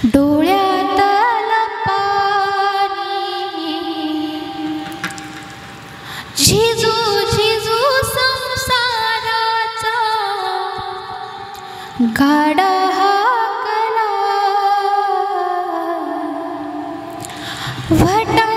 डोळ्यातल पाणी झिजू झिजू संसाराचा गाडा हाकला वटा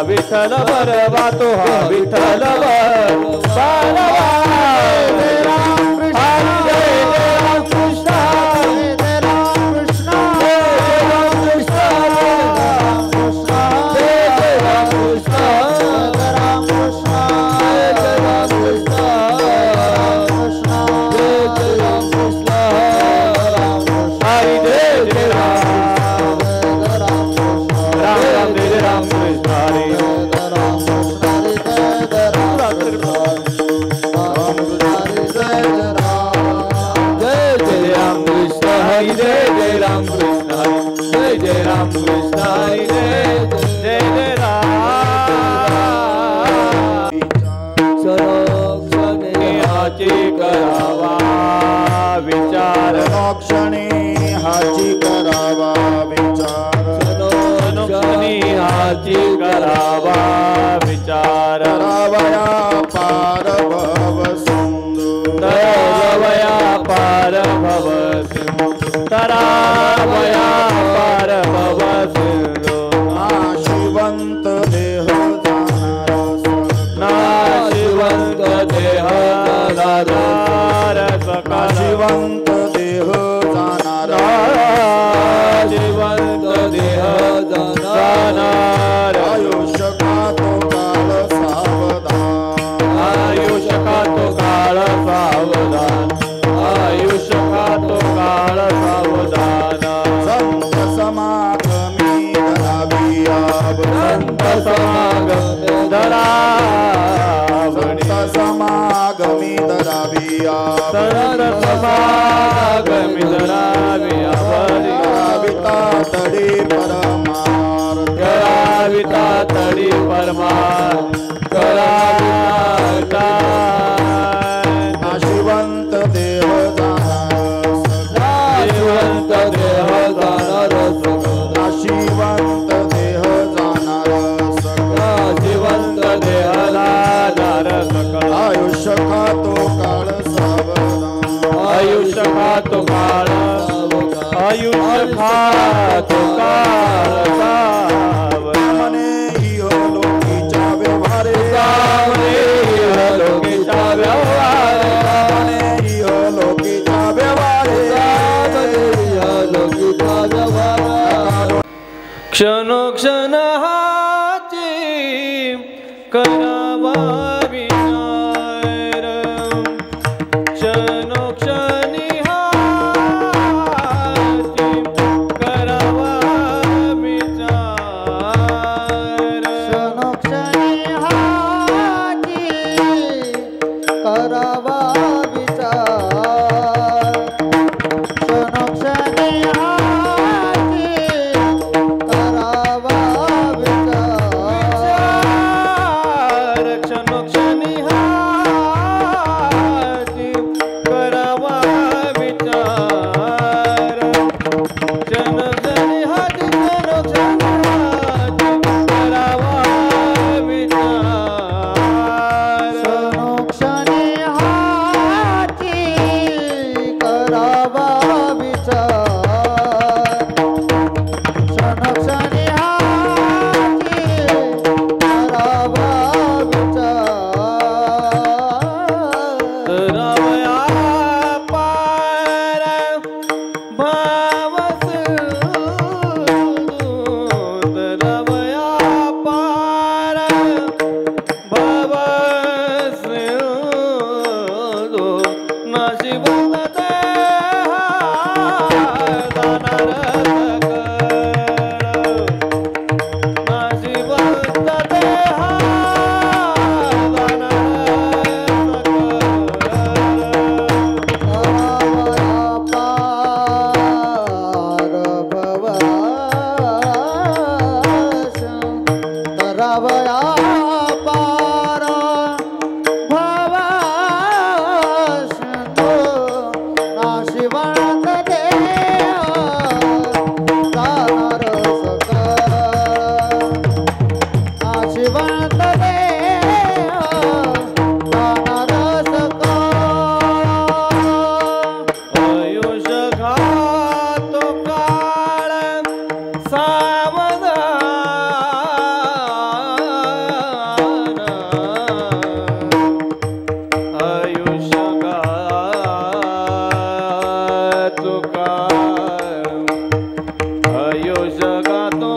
विठ्ठल बरवा तो हा विठ्ठल बरवा हरे राम कृष्ण क्षणोक्षणी हाची करावा विचार क्षणोक्षणी हाची करावा विचार करावया पार भव सिंधू तरावया पार भव सिंधू तरावया पार भव सिंधू नाशिवंत देह जाणारा नाशिवंत देह नाशिवंत देह जाणारा नाशिवंत देह जाणारा आयुष्य का तो काळ सावधान आयुष्य का तो काळ सावधान आयुष्य का तो काळ सावधान संत समागमी धरावी आब संत समागम धरावणी संत समागमी धरावी आब संत समागमी धरावी आवडी कराविता तडी परमार्थ कराविता तडी परमार्थ कराविता नाशिवंत देह जाणार जिवंत देह जाणार सगळ नाशिवंत देह जाणार सकळ जिवंत देह जाणार सकळ आयुष्य खातो काळ सावधान आयुष्य खातो काळ आयुष्य खातो काळ सावधान मने इह लोकीच्या व्यवहारे सावरे लोकेच्या व्यवहारे मने इह लोकीच्या व्यवहारे लोकेच्या व्यवहारे क्षणोक्षण हाची करावा विचार क्षणोक्षणी हाची करावा विचार क्षणोक्षणी हाची करावा विचार क्षणोक्षणी हाची करावा विचार क्षणोक्षणी हाची करावा विचार क्षणोक्षणी हाची क्षणोक्षणी हाची करावा विचार क्षणोक्षणी हाची करावा विचार क्षणोक्षणी हाची करावा विचार रावया पार भावस रावया पार भावस नाशिवंत जाणार नाशिवंत देहा करावया पार भवस नाशिवंत देह जाणार सकळ नाशिवंत देह जाणार सकळ आयुष्य घातो काळ सावधान आयुष्य घातो काळ आयुष्य घातो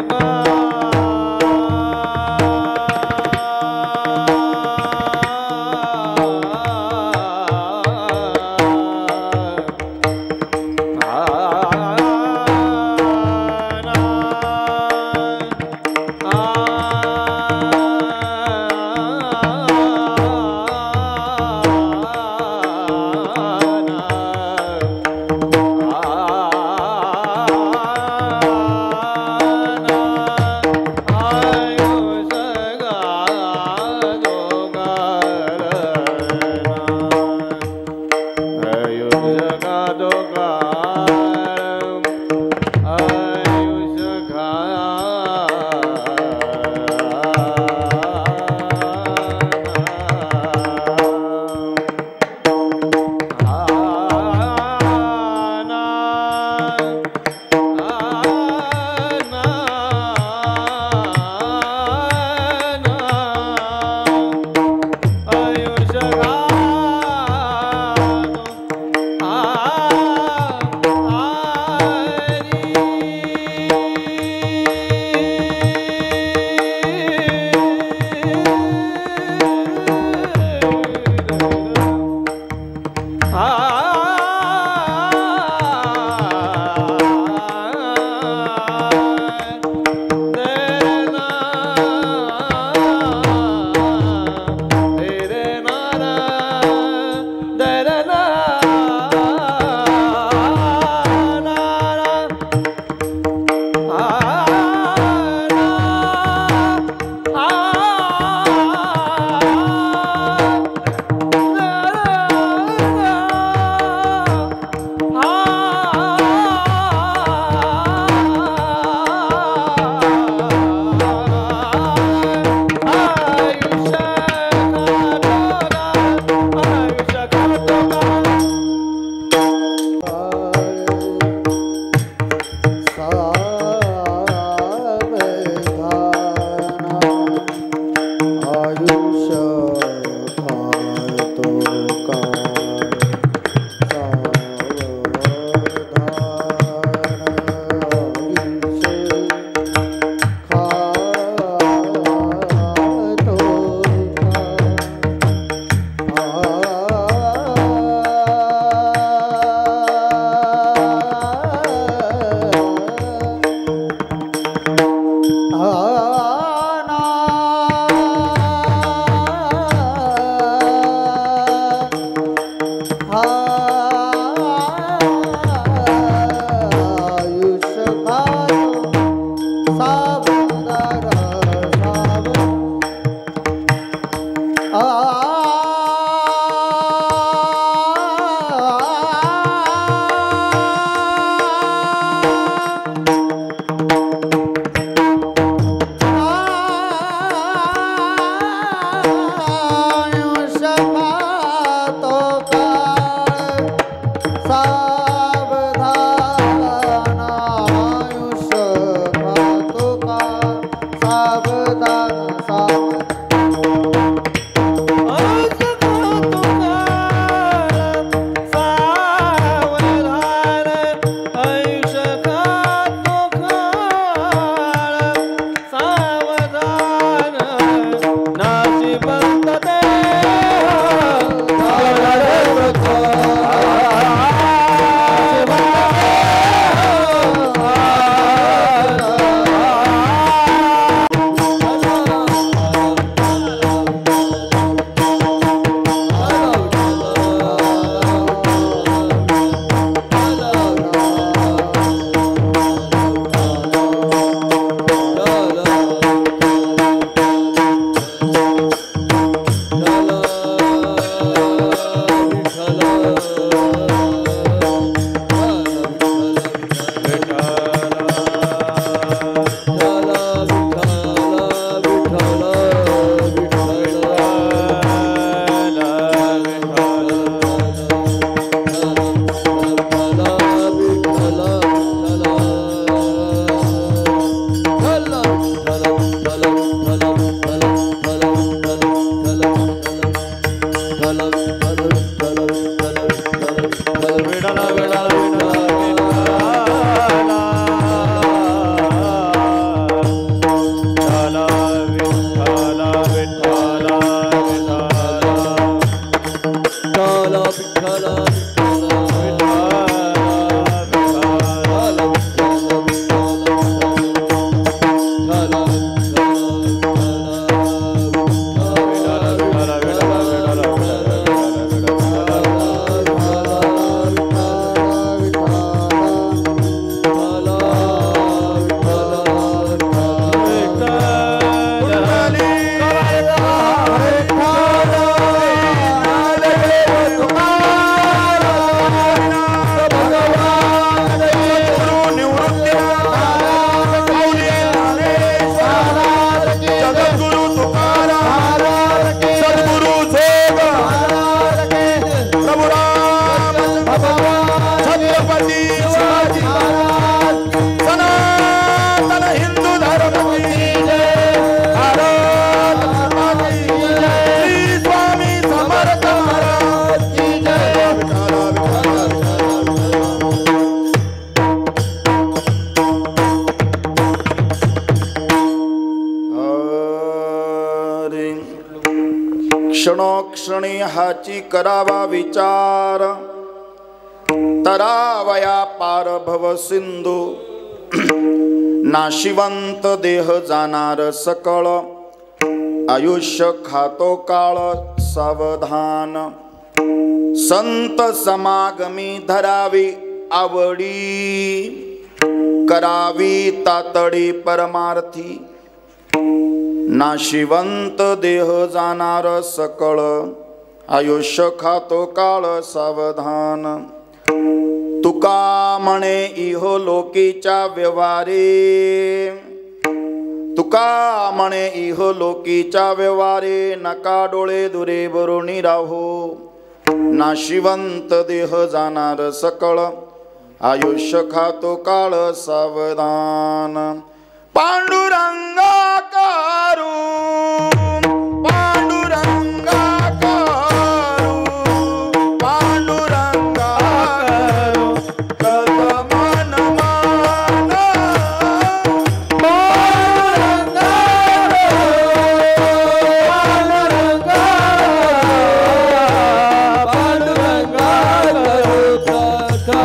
जगा क्षणी हाची करावा विचार तरावया पार भव सिंधू नाशिवंत देह जाणार सकळ आयुष्य खातो काळ सावधान संत समागमी धरावी आवडी करावी तातडी परमार्थी नाशिवंत देह जाणार सकळ आयुष्य खातो काळ सावधान तुका म्हणे इहो लोकीच्या व्यवहारे तुका म्हणे इहो लोकीच्या व्यवहारे नका डोळे दुरे बरुणी राहो नाशिवंत देह जाणार सकळ आयुष्य खातो काळ सावधान पांडुरंगा कारू पांडुरंगा कारू पांडुरंगा कारू कदमन मान पांडुरंगा पांडुरंगा पांडुरंगा कमळ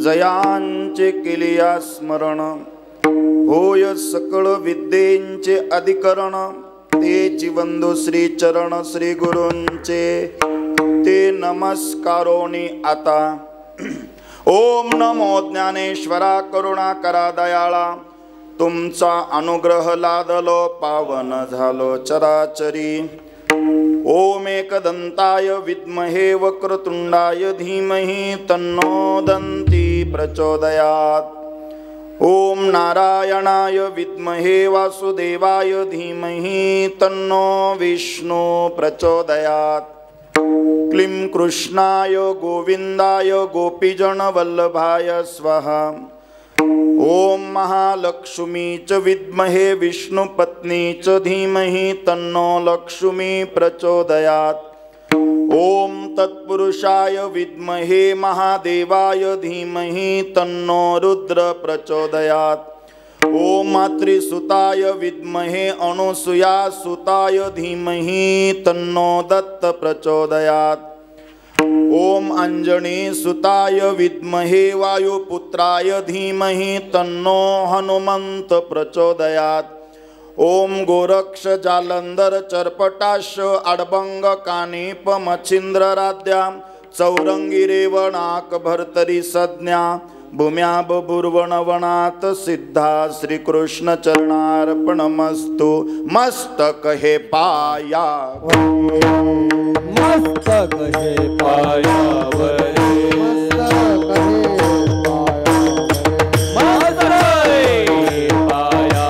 जयांचे केलिया स्मरण होय सकळ विद्येंचे अधिकरण तेची वंदू श्री चरण श्री गुरूंचे ते नमस्कारोनी आता ओम नमो ज्ञानेश्वरा करुणा करा दयाळा तुमचा अनुग्रह लादलो पावन झालो चराचरी ओम एकदंताय विद्महे वक्रतुंडाय धीमहि तन्नो दन्ती प्रचोदयात् ओम नारायणाय विद्महे वासुदेवाय धीमहि तन्नो विष्णु प्रचोदयात् क्लीं कृष्णाय गोविंदाय गोपीजन वल्लभाय स्वाहा ओम महालक्ष्मी च विद्महे विष्णुपत्नी च धीमहि तन्नो लक्ष्मी प्रचोदयात् ओम तत्पुरुषाय विद्महे महादेवाय धीमहि तन्नो रुद्र प्रचोदयात् ओम मातृसुताय विद्महे अनुसुयासुताय धीमहि तन्नो दत्त प्रचोदयात् ओम अंजनी सुताय विद्महे वायुपुत्राय धीमहि तन्नो हनुमंत प्रचोदयात् ओम गोरक्ष जालंधर चरपटाश आडबंग कानिप मच्छिंद्र राध्या चौरंगी रेवणाक भर्तरी संज्ञा भूम्या बभुर्वणवनात सिद्धा श्रीकृष्ण चरणार्पणमस्तु मस्तक हे पाया मस्तक हे पायावरे मस्तक है पाया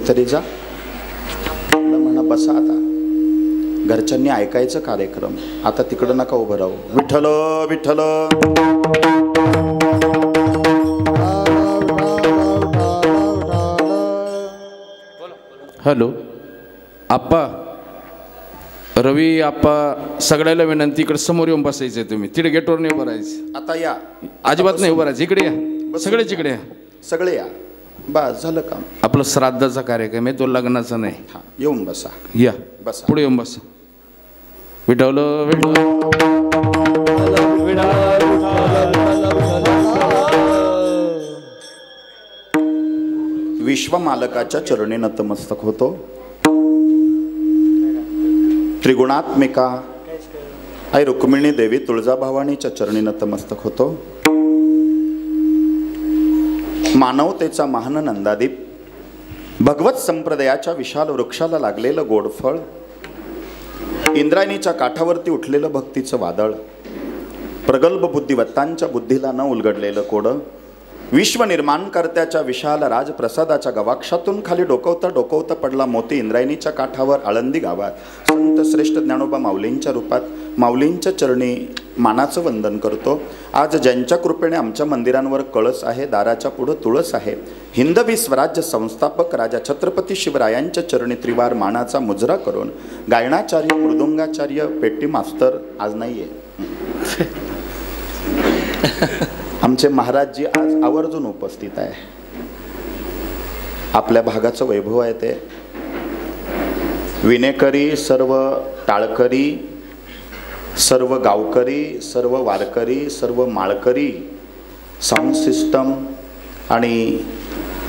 तरी जा. तिला म्हणा बसा आता, घरच्यांनी ऐकायचं कार्यक्रम, आता तिकडं नका उभं राहू. विठ्ठल विठ्ठल. हॅलो आप्पा, रवी आप्पा, सगळ्याला विनंती, इकडे समोर येऊन बसायचंय. तुम्ही तिकडे गेटवर नाही उभं राहायचं. आता या, अजिबात नाही उभं राहायचं. इकडे या, सगळेच इकडे या. सगळे या. बस झालं काम. आपलं श्राद्धाचा कार्यक्रम आहे, तो लग्नाचा नाही. हा, येऊन बसा. या बसा. पुढे येऊन बसा. विठवलं विठवलं. विश्वमालकाच्या चरणी नतमस्तक होतो. त्रिगुणात्मिका आई रुक्मिणी देवी तुळजाभवानीच्या चरणी नतमस्तक होतो. मानवतेचा महान नंदादीप, भगवत संप्रदायाच्या विशाल वृक्षाला लागलेलं गोडफळ, इंद्रायणीच्या काठावरती उठलेलं भक्तीचं वादळ, प्रगल्भ बुद्धिवत्तांच्या बुद्धीला न उलगडलेलं कोडं, विश्वनिर्माणकर्त्याच्या विशाल राजप्रसादाच्या गवाक्षातून खाली डोकवता डोकवता पडला मोती इंद्रायणीच्या काठावर आळंदी गावात संत श्रेष्ठ ज्ञानोबा माऊलींच्या रूपात माऊलींच्या चरणी मानाचं वंदन करतो. आज ज्यांच्या कृपेने आमच्या मंदिरांवर कळस आहे, दाराच्या पुढं तुळस आहे, हिंदवी स्वराज्य संस्थापक राजा छत्रपती शिवरायांच्या चरणी त्रिवार मानाचा मुजरा करून गायनाचार्य, मृदुंगाचार्य, पेटी मास्तर आज नाहीये, आमचे महाराजजी आज आवर्जून उपस्थित आहे. आपल्या भागाचं वैभव आहे ते. विनेकरी, सर्व टाळकरी, सर्व गावकरी, सर्व वारकरी, सर्व माळकरी, साऊंड सिस्टम आणि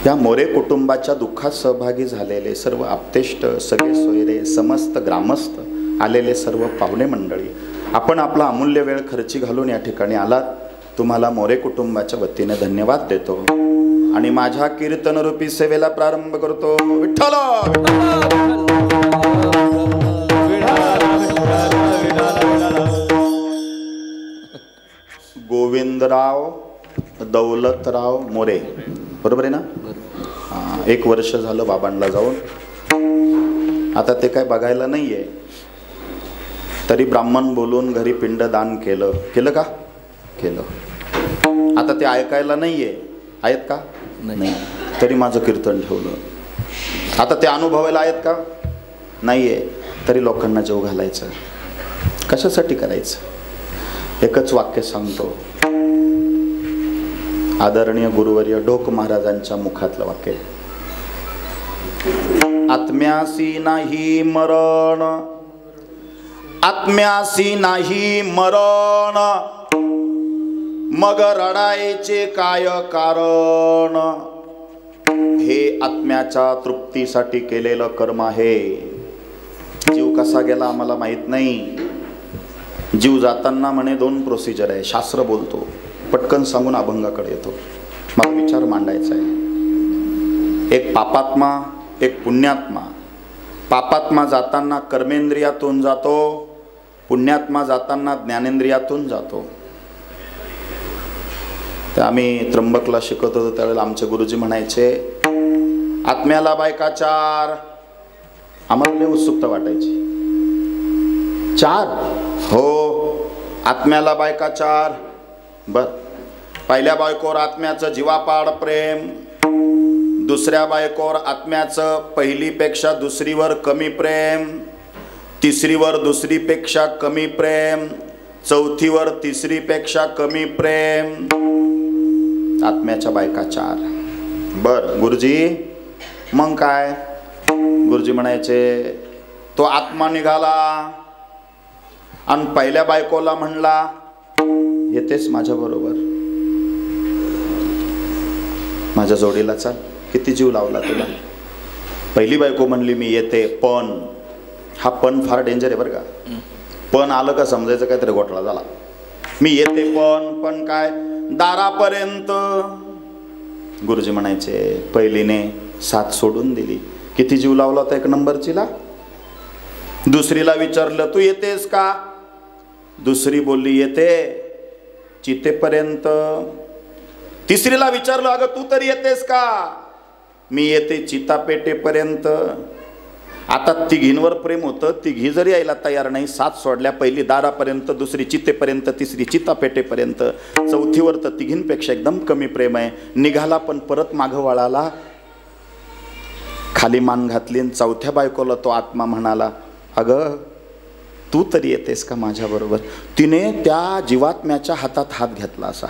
या मोरे कुटुंबाच्या दुःखात सहभागी झालेले सर्व आप्तेष्ट, सगळे सोयरे, समस्त ग्रामस्थ, आलेले सर्व पाहुणे मंडळी, आपण आपला अमूल्य वेळ खर्ची घालून या ठिकाणी आलात. तुम्हाला मोरे कुटुंबाच्या वतीने धन्यवाद देतो आणि माझ्या कीर्तनरूपी सेवेला प्रारंभ करतो. विठ्ठल. गोविंदराव दौलतराव मोरे, बरोबर आहे ना? 1 वर्ष झालं बाबांना जाऊन. आता ते काय बघायला नाहीये, तरी ब्राह्मण बोलून घरी पिंडदान केलं का? केलं. आता ते ऐकायला नाहीये, आहेत का? नाही. तरी माझं कीर्तन ठेवलं. आता ते अनुभवायला आहेत का? नाहीये, तरी लोकांना जेव घालायचं. कशासाठी करायचं? एकच वाक्य सांगतो, आदरणीय गुरुवर्य ढोक महाराजांच्या मुखातलं वाक्य, आत्म्यासी नाही मरण, आत्म्यासी नाही मरण, मग रडायचे काय कारण. हे आत्म्याच्या तृप्तीसाठी केलेलं कर्म आहे. जीव कसा गेला आम्हाला माहित नाही. जीव जाताना म्हणे 2 प्रोसिजर आहे. शास्त्र बोलतो, पटकन सांगून अभंगाकडे येतो. मला विचार मांडायचा आहे. एक पापात्मा, एक पुण्यात्मा. पापात्मा जाताना कर्मेंद्रियातून जातो, पुण्यात्मा जाताना ज्ञानेंद्रियातून जातो. तर आम्ही त्र्यंबकला शिकत होतो त्यावेळेला आमचे गुरुजी म्हणायचे, आत्म्याला बायका 4. आम्हाला लय उत्सुकता वाटायची. 4? हो, आत्म्याला बायका 4. बर. पहिल्या बायकोवर आत्म्याचं जीवापाड प्रेम, दुसऱ्या बायकोवर आत्म्याचं पहिलीपेक्षा दुसरीवर कमी प्रेम, तिसरीवर दुसरीपेक्षा कमी प्रेम, चौथीवर तिसरीपेक्षा कमी प्रेम. आत्म्याच्या बायका 4. बर गुरुजी, मग काय? गुरुजी म्हणायचे, तो आत्मा निघाला आणि पहिल्या बायकोला म्हणला, येतेस माझ्या बरोबर, माझ्या जोडीला चाल. किती जीव लावला तुला. पहिली बायको म्हणली मी येते, पण हा पण फार डेंजर आहे बरं का. पण आलं का समजायचं काहीतरी घोटाळा झाला. मी येते पण काय? दारापर्यंत. गुरुजी म्हणायचे, पहिलीने साथ सोडून दिली. किती जीव लावला होता 1 नंबरचीला. दुसरीला विचारलं तू येतेस का? दुसरी बोलली येते, चितेपर्यंत. तिसरीला विचारलं अगं तू तरी येतेस का? मी येते चितापेटेपर्यंत. आता तिघींवर प्रेम होतं, तिघी जरी यायला तयार नाही. साथ सोडल्या, पहिली दारापर्यंत, दुसरी चितेपर्यंत, तिसरी चितापेटेपर्यंत, चौथीवर तर तिघींपेक्षा एकदम कमी प्रेम आहे. निघाला पण परत मागं वळाला, खाली मान घातली. चौथ्या बायकोला तो आत्मा म्हणाला, अगं तू तरी येतेस का माझ्याबरोबर. तिने त्या जीवात्म्याच्या हातात हात घेतला असा.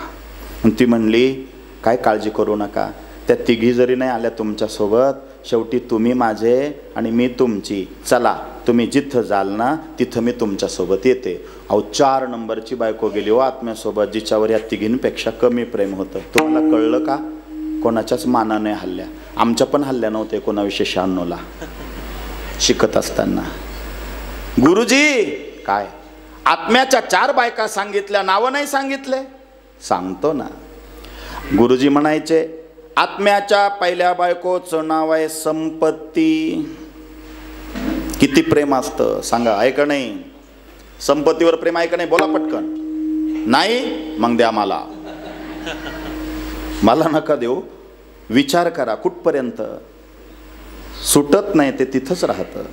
ती म्हणली, काय काळजी करू नका, त्या तिघी जरी नाही आल्या तुमच्यासोबत, शेवटी तुम्ही माझे आणि मी तुमची. चला तुम्ही जिथं जाल ना तिथं मी तुमच्यासोबत येते. अहो 4 नंबरची बायको गेली हो आत्म्यासोबत, जिच्यावर या तिघींपेक्षा कमी प्रेम होतं. तुम्हाला कळलं का? कोणाच्याच मानाने हल्ल्या. आमच्या पण हल्ल्या नव्हते 1996ला शिकत असताना. गुरुजी काय आत्म्याच्या 4 बायका सांगितल्या, नावं नाही सांगितले? सांगतो ना. गुरुजी म्हणायचे, आत्म्याच्या पहिल्या बायकोचं नाव आहे संपत्ती. किती प्रेम असतं सांगा, आहे का नाही? संपत्तीवर प्रेम आहे का नाही? बोला पटकन. नाही? मग द्या मला. मला नका देऊ. विचार करा कुठपर्यंत. सुटत नाही ते, तिथंच राहतं.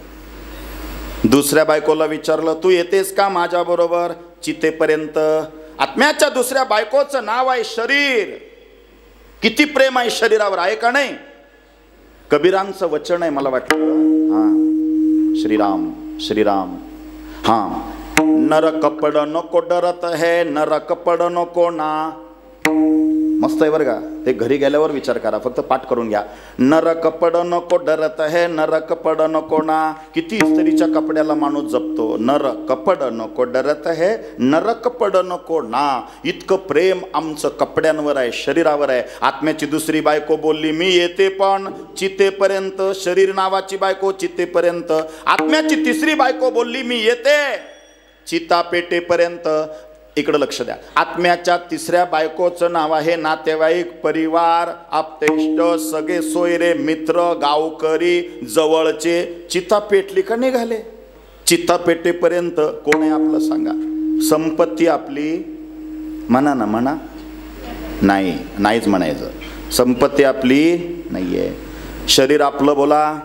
दुसऱ्या बायकोला विचारलं, तू येतेस का माझ्याबरोबर चितेपर्यंत? आत्म्याच्या दुसऱ्या बायकोचं नाव आहे शरीर. किती प्रेम आहे शरीरावर, आहे का नाही? कबीरांचं वचन आहे मला वाटतं. हा, श्रीराम श्रीराम. हा, नरक पड नको डरत है, नरक पड नको ना. मस्त आहे बरं का. ते घरी गेल्यावर विचार करा, फक्त पाठ करून घ्या. नरक पड नको डरत है, नरक पड नको ना. किती इस्त्रीच्या कपड्याला माणूस जपतो. नरक पड नको डरत है, नरक पड नको ना. इतकं प्रेम आमचं कपड्यांवर आहे, शरीरावर आहे. आत्म्याची दुसरी बायको बोलली, मी येते पण चितेपर्यंत. शरीर नावाची बायको चितेपर्यंत. आत्म्याची तिसरी बायको बोलली, मी येते चितापेटेपर्यंत. इकडं लक्ष द्या. आत्म्याच्या तिसऱ्या बायकोचं नाव आहे नातेवाईक, परिवार, आप्तेष्ट, सगळे सोयरे, मित्र, गावकरी, जवळचे. चिता पेटली का निघाले. चिता पेटेपर्यंत कोण आहे आपलं सांगा. संपत्ती आपली म्हणा ना, म्हणा. नाही, नाहीच म्हणायचं. संपत्ती आपली नाहीये. शरीर आपलं बोला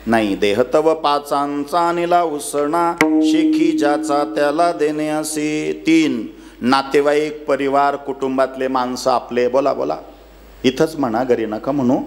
नाही. देह तव पाचांचा निला उसणा, शेखी ज्याचा त्याला देणे असे. 3 नातेवाईक, परिवार, कुटुंबातले माणसं आपले. बोला बोला. इथंच म्हणा, घरी नका म्हणू,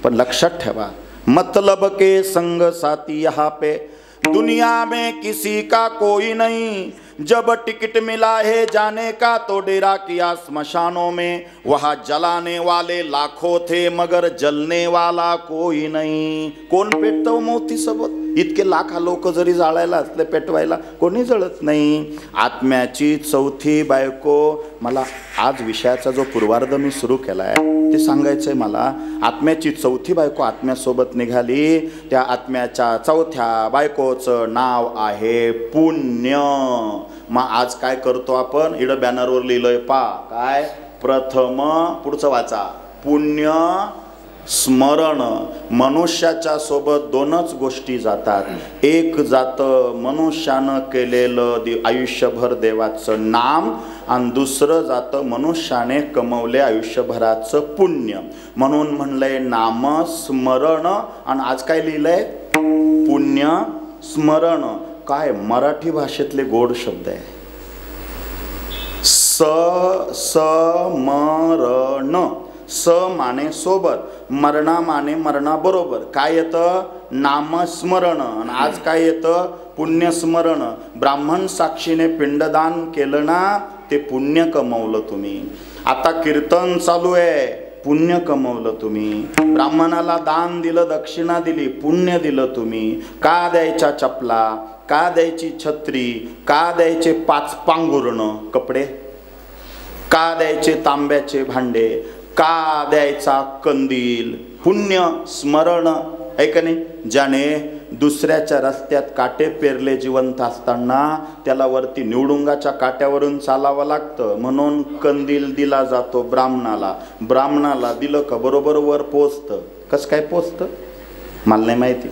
पण लक्षात ठेवा. मतलब के संग साथी यहाँ पे दुनिया में किसी का कोई नहीं. जब टिकट मिला है जाने का तो डेरा किया स्मशानों में. वहाँ जलाने वाले लाखों थे मगर जलने वाला कोई नहीं. कोण पेटतं मोती सोबत? इतके लाख लोक जरी जाळायला असले, पेटवायला कोणी जळत नाही. आत्म्याची चौथी बायको. मला आज विषयाचा जो पूर्वार्ध मी सुरू केलाय ते सांगायचंय मला. आत्म्याची चौथी बायको आत्म्यासोबत निघाली. त्या आत्म्याच्या चौथ्या बायकोचं नाव आहे पुण्य. मग आज काय करतो आपण? इकडं बॅनरवर लिहिलंय पा काय? प्रथम, पुढचं वाचा, पुण्य स्मरण. मनुष्याच्या सोबत 2च गोष्टी जातात. एक जातं मनुष्यानं केलेलं आयुष्यभर देवाचं नाम, आणि दुसरं जातं मनुष्याने कमवले आयुष्यभराचं पुण्य. म्हणून म्हणलंय नाम स्मरण. आणि आज काय लिहिलंय? पुण्य स्मरण. काय मराठी भाषेतले गोड शब्द आहे. समरण. स माने सोबत, मरणा माने मरणाबरोबर. काय येतं? नामस्मरण. आणि आज काय येतं? पुण्यस्मरण. ब्राह्मण साक्षीने पिंडदान केलं ना, ते पुण्य कमवलं तुम्ही. आता कीर्तन चालू आहे, पुण्य कमवलं तुम्ही. ब्राह्मणाला दान दिलं, दक्षिणा दिली, पुण्य दिलं तुम्ही. का द्यायच्या चपला, का द्यायची छत्री, का द्यायचे 5 पांघुरणं कपडे, का द्यायचे तांब्याचे भांडे, का द्यायचा कंदील? पुण्य स्मरण आहे का नाही? ज्याने दुसऱ्याच्या रस्त्यात काटे पेरले जिवंत असताना, त्याला वरती निवडुंगाच्या काट्यावरून चालावं लागतं. म्हणून कंदील दिला जातो ब्राह्मणाला. ब्राह्मणाला दिलं का बरोबर वर पोचतं. कसं काय पोचतं मला नाही माहिती.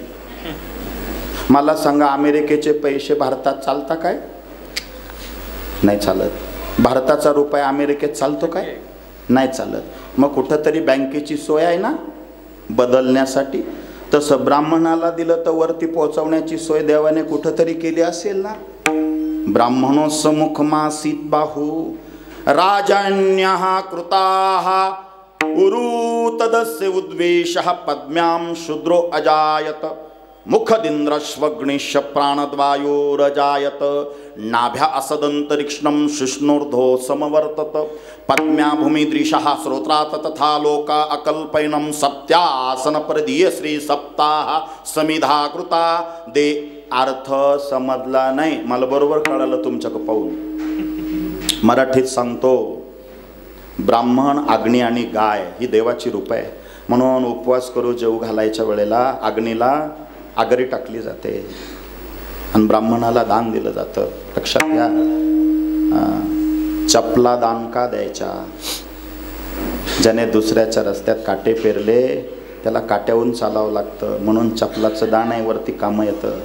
मला सांगा, अमेरिकेचे पैसे भारतात चालता काय? नाही चालत. भारताचा रुपया अमेरिकेत चालतो काय? नाही चालत. मग कुठंतरी बँकेची सोय आहे ना, बदलण्यासाठी. तसं ब्राह्मणाला दिलं तर वरती पोहोचवण्याची सोय देवाने कुठंतरी केली असेल ना. ब्राह्मणो समुख मासीत बाहू राजान्यः कृताः उरु तदस्य उद्वेषः पद्म्यां शूद्रो अजायत मुखदिन्द्रश्वग्निश्च प्राणद्वायोरजायत नाभ्या असदन्तरिक्ष्णं शुष्णोर्धो समवर्तत पद्म्या भूमिदृशः श्रोत्रात तथा लोका अकल्पैनं सप्त्यासन परदीय श्री सप्ताह समिधा कृता. दे अर्थ समजला नाही, मला बरोबर कळालं तुमच्याकडे पाहून. मराठीत सांगतो, ब्राह्मण, अग्नी आणि गाय ही देवाची रूप आहे. म्हणून उपवास करू जेवू घालायच्या वेळेला अग्नीला आगरी टाकली जाते आणि ब्राह्मणाला दान दिलं जातं. लक्षात घ्या. चपला दान का द्यायच्या? ज्याने दुसऱ्याच्या रस्त्यात काटे पेरले त्याला काट्याहून चालावं लागतं, म्हणून चपलाचं दान आहे वरती कामं येतं.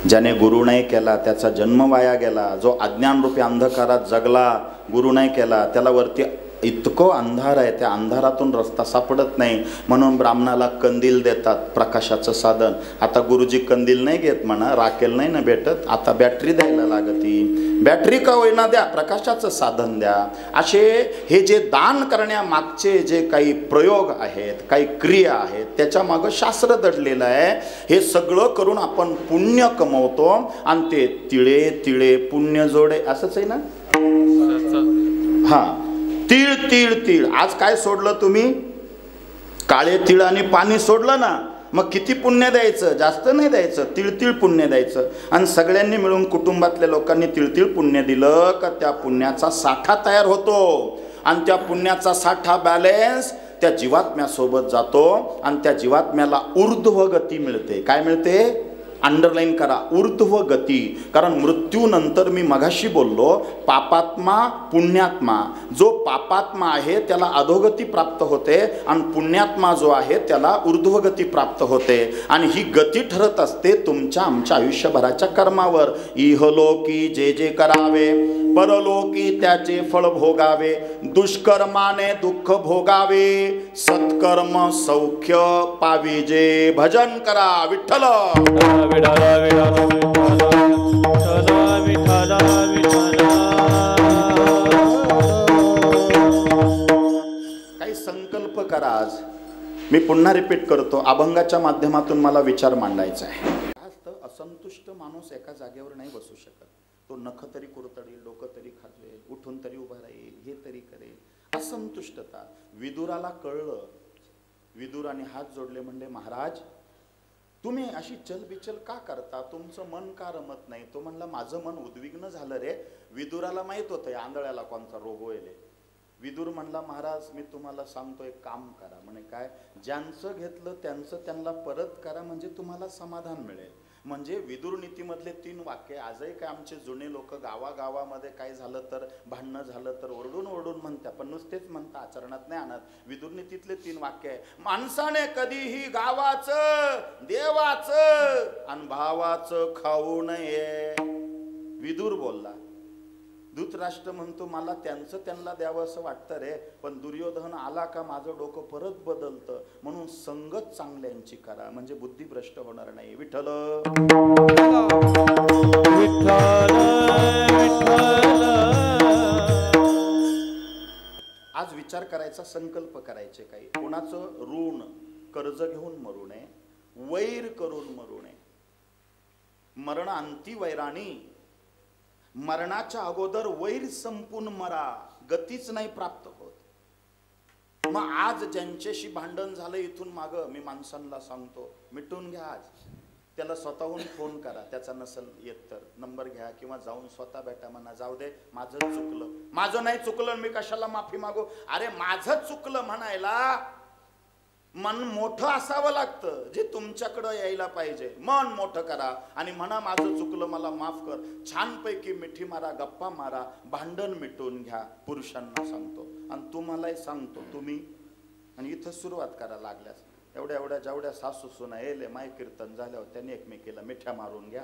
ज्याने गुरु नाही केला त्याचा जन्म वाया गेला. जो अज्ञानरूपी अंधकारात जगला, गुरु नाही केला, त्याला वरती इतकं अंधार आहे, त्या अंधारातून रस्ता सापडत नाही. म्हणून ब्राह्मणाला कंदील देतात, प्रकाशाचं साधन. आता गुरुजी कंदील नाही घेत म्हणा, राखेल नाही ना भेटत, आता बॅटरी द्यायला लागती. बॅटरी का होईना द्या, प्रकाशाचं साधन द्या. असे हे जे दान करण्यामागचे जे काही प्रयोग आहेत, काही क्रिया आहेत, त्याच्या मागं शास्त्र दडलेलं आहे. हे सगळं करून आपण पुण्य कमवतो आणि ते तिळे तिळे पुण्य जोडे, असंच आहे ना. हा, तीळ तीळ तीळ. आज काय सोडलं तुम्ही? काळे तीळ आणि पाणी सोडलं ना, मग किती पुण्य द्यायचं? जास्त नाही द्यायचं, तिळतिळ पुण्य द्यायचं. आणि सगळ्यांनी मिळून कुटुंबातल्या लोकांनी तिळतिळ पुण्य दिलं का त्या पुण्याचा साठा तयार होतो. आणि त्या पुण्याचा साठा बॅलन्स त्या जीवात्म्यासोबत जातो आणि त्या जीवात्म्याला ऊर्ध्व गती मिळते. काय मिळते? अंडरलाईन करा, ऊर्ध्व गती. कारण मृत्यूनंतर मी मगाशी बोललो, पापात्मा पुण्यात्मा. जो पापात्मा आहे त्याला अधोगती प्राप्त होते आणि पुण्यात्मा जो आहे त्याला ऊर्ध्वगती प्राप्त होते. आणि ही गती ठरत असते तुमच्या आमच्या आयुष्यभराच्या कर्मावर. इहलोकी जे जे करावे, परलोकी त्याचे फळ भोगावे. दुष्कर्माने दुःख भोगावे, सत्कर्म सौख्य पाविजे. भजन करा विठ्ठल. काही संकल्प करा आज. मी पुन्हा रिपीट करतो, अभंगाच्या माध्यमातून मला विचार मांडायचा आहे. असंतुष्ट माणूस एका जागेवर नाही बसू शकत. तो नख तरी कुरतडील, डोकं तरी खाजवेल, उठून तरी उभा राहील, हे तरी करेल. असंतुष्टता. विदुराला कळलं. विदुराने हात जोडले, म्हणले महाराज तुम्ही अशी चलबिचल का करता? तुमचं मन का रमत नाही? तो म्हणला माझं मन उद्विग्न झालं रे. विदुराला माहित होतं आंधळ्याला कोणता रोग होईल. विदुर म्हणला महाराज मी तुम्हाला सांगतो, एक काम करा. म्हणे काय? ज्यांचं घेतलं त्यांचं त्यांना परत करा, म्हणजे तुम्हाला समाधान मिळेल. म्हणजे विदुर नीतीमधले 3 वाक्य आजही काय आमचे जुने लोक गावागावामध्ये काय झालं तर, भांडणं झालं तर ओरडून ओरडून म्हणतात, पण नुसतेच म्हणता, आचरणात नाही आणत. विदुर नीतीतले 3 वाक्य आहे. माणसाने कधीही गावाचं, देवाचं आणि भावाचं खाऊ नये. विदुर बोलला. धृतराष्ट्र म्हणतो मला त्यांचं त्यांना द्यावं असं वाटतं रे, पण दुर्योधन आला का माझं डोकं परत बदलतं. म्हणून संगत चांगल्यांची करा, म्हणजे बुद्धी भ्रष्ट होणार नाही. विठ्ठल आज विचार करायचा, संकल्प करायचे. काही कोणाचं ऋण कर्ज घेऊन मरू नये, वैर करून मरू नये. मरण अंती वैराणी. मरणाच्या अगोदर वैर संपून मरा, गतीच नाही प्राप्त होत. मग आज ज्यांच्याशी भांडण झालं इथून माग, मी माणसांना सांगतो मिटून घ्या. आज त्याला स्वतःहून फोन करा, त्याचा नसल येत तर नंबर घ्या किंवा जाऊन स्वतः भेटा. म्हणा जाऊ दे माझं चुकलं, माझं नाही चुकलं, मी कशाला माफी मागू. अरे माझं चुकलं म्हणायला मन मोठं असावं लागतं, जे तुमच्याकडं यायला पाहिजे. मन मोठं करा आणि म्हणा माझं चुकलं, मला माफ कर. छानपैकी मिठी मारा, गप्पा मारा, भांडण मिटून घ्या. पुरुषांना सांगतो आणि तुम्हालाही सांगतो, तुम्ही आणि इथं सुरुवात करा लागल्यास. एवढ्या जेवढ्या सासू सुना येले माय कीर्तन झाल्यावर त्यांनी एकमेकीला मिठ्या मारून घ्या.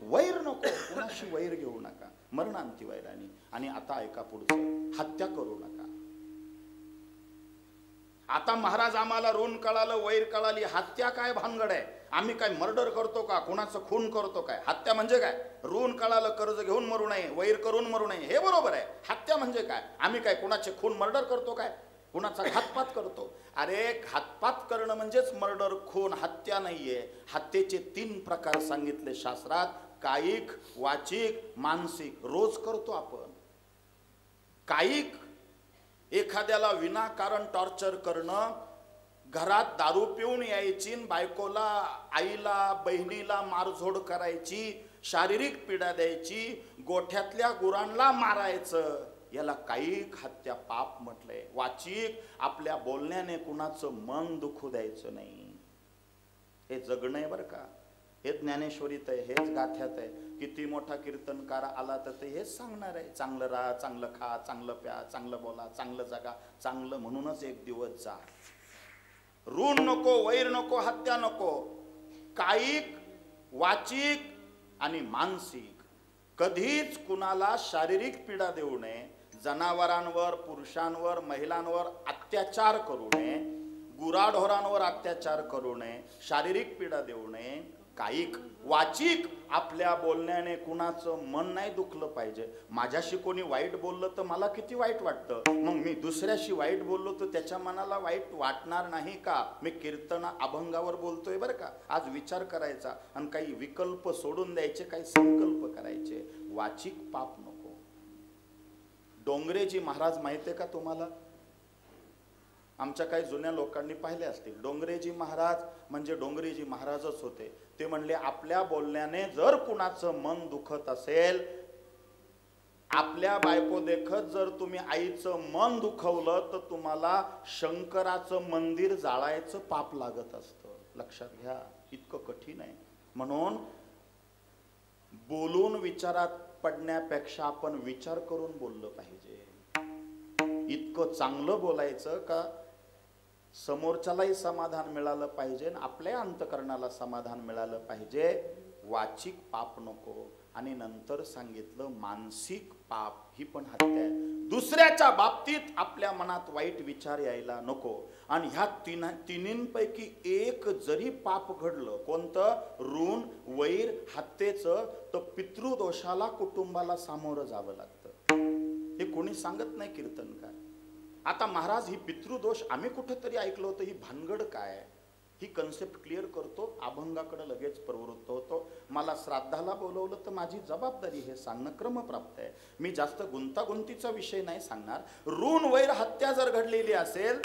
वैर नको, कुणाशी वैर घेऊ नका. मरणांती वैराणी. आणि आता ऐका पुढचं, हत्या करू नका. आता महाराज आम्हाला ऋण कळालं, वैर कळाली, हत्या काय भानगड आहे? आम्ही काय मर्डर करतो का? कोणाचं खून करतो काय? हत्या म्हणजे काय? ऋण कळालं, कर्ज घेऊन मरू नये, वैर करून मरू नये, हे बरोबर आहे. हत्या म्हणजे काय? आम्ही काय कोणाचे खून मर्डर करतो काय? कुणाचा घातपात करतो? अरे घातपात करणं म्हणजेच मर्डर, खून. हत्या नाहीये. हत्येचे 3 प्रकार सांगितले शास्त्रात: कायिक, वाचिक, मानसिक. रोज करतो आपण. कायिक, एखाद्याला विनाकारण टॉर्चर करणं, घरात दारू पिऊन यायची, बायकोला, आईला, बहिणीला मारझोड करायची, शारीरिक पीडा द्यायची, गोठ्यातल्या गुरांना मारायचं, याला कायिक हत्या पाप म्हटलंय. वाचिक, आपल्या बोलण्याने कुणाचं मन दुखू द्यायचं नाही. हे जगणं आहे बरं का. हे ज्ञानेश्वरीत आहे, हेच गाथ्यात आहे. किती मोठा कीर्तनकार आला तर ते हेच सांगणार आहे: चांगलं राहा, चांगलं खा, चांगलं प्या, चांगलं बोला, चांगलं जगा, चांगलं म्हणूनच एक दिवस जा. ऋण नको, वैर नको, हत्या नको. कायिक, वाचिक आणि मानसिक. कधीच कुणाला शारीरिक पीडा देऊ नये. जनावरांवर, पुरुषांवर, महिलांवर अत्याचार करू नये. गुराढोरांवर अत्याचार करू नये. शारीरिक पीडा देऊ नये. कायिक. वाचिक, आपल्या बोलण्याने कुणाचं मन नाही दुखलं पाहिजे. माझ्याशी कोणी वाईट बोललं तर मला किती वाईट वाटतं, मग मी दुसऱ्याशी वाईट बोललो तर त्याच्या मनाला वाईट वाटणार नाही का? मी कीर्तना अभंगावर बोलतोय बरं का. आज विचार करायचा आणि काही विकल्प सोडून द्यायचे, काही संकल्प करायचे. वाचिक पाप नको. डोंगरेजी महाराज माहितीये का तुम्हाला? आमच्या काही जुन्या लोकांनी पाहिले असतील. डोंगरेजी महाराज म्हणजे डोंगरेजी महाराजच होते. ते म्हणले, आपल्या बोलण्याने जर कुणाचं मन दुखत असेल, आपल्या बायको देखत जर तुम्ही आईचं मन दुखवलं तर तुम्हाला शंकराचं मंदिर जाळायचं पाप लागत असतं. लक्षात घ्या, इतकं कठीण आहे. म्हणून बोलून विचारात पडण्यापेक्षा आपण विचार करून बोललं पाहिजे. इतकं चांगलं बोलायचं का समोरच्यालाही समाधान मिळालं पाहिजे, आपल्या अंतकरणाला समाधान मिळालं पाहिजे. वाचिक पाप नको. आणि नंतर सांगितलं मानसिक पाप, ही पण हत्या आहे. दुसऱ्याच्या बाबतीत आपल्या मनात वाईट विचार यायला नको. आणि ह्या तिन्हींपैकी एक जरी पाप घडलं, कोणतं? ऋण, वैर, हत्येचं, तर पितृदोषाला कुटुंबाला सामोरं जावं लागतं. हे कोणी सांगत नाही कीर्तनकार. आता महाराज, ही पितृदोष आम्ही कुठेतरी ऐकलं होतं, ही भानगड काय? ही कन्सेप्ट क्लिअर करतो, अभंगाकडे लगेच प्रवृत्त होतो. मला श्राद्धाला बोलवलं तर माझी जबाबदारी हे सांगणं क्रमप्राप्त आहे. मी जास्त गुंतागुंतीचा विषय नाही सांगणार. ऋण, वैर, हत्या जर घडलेली असेल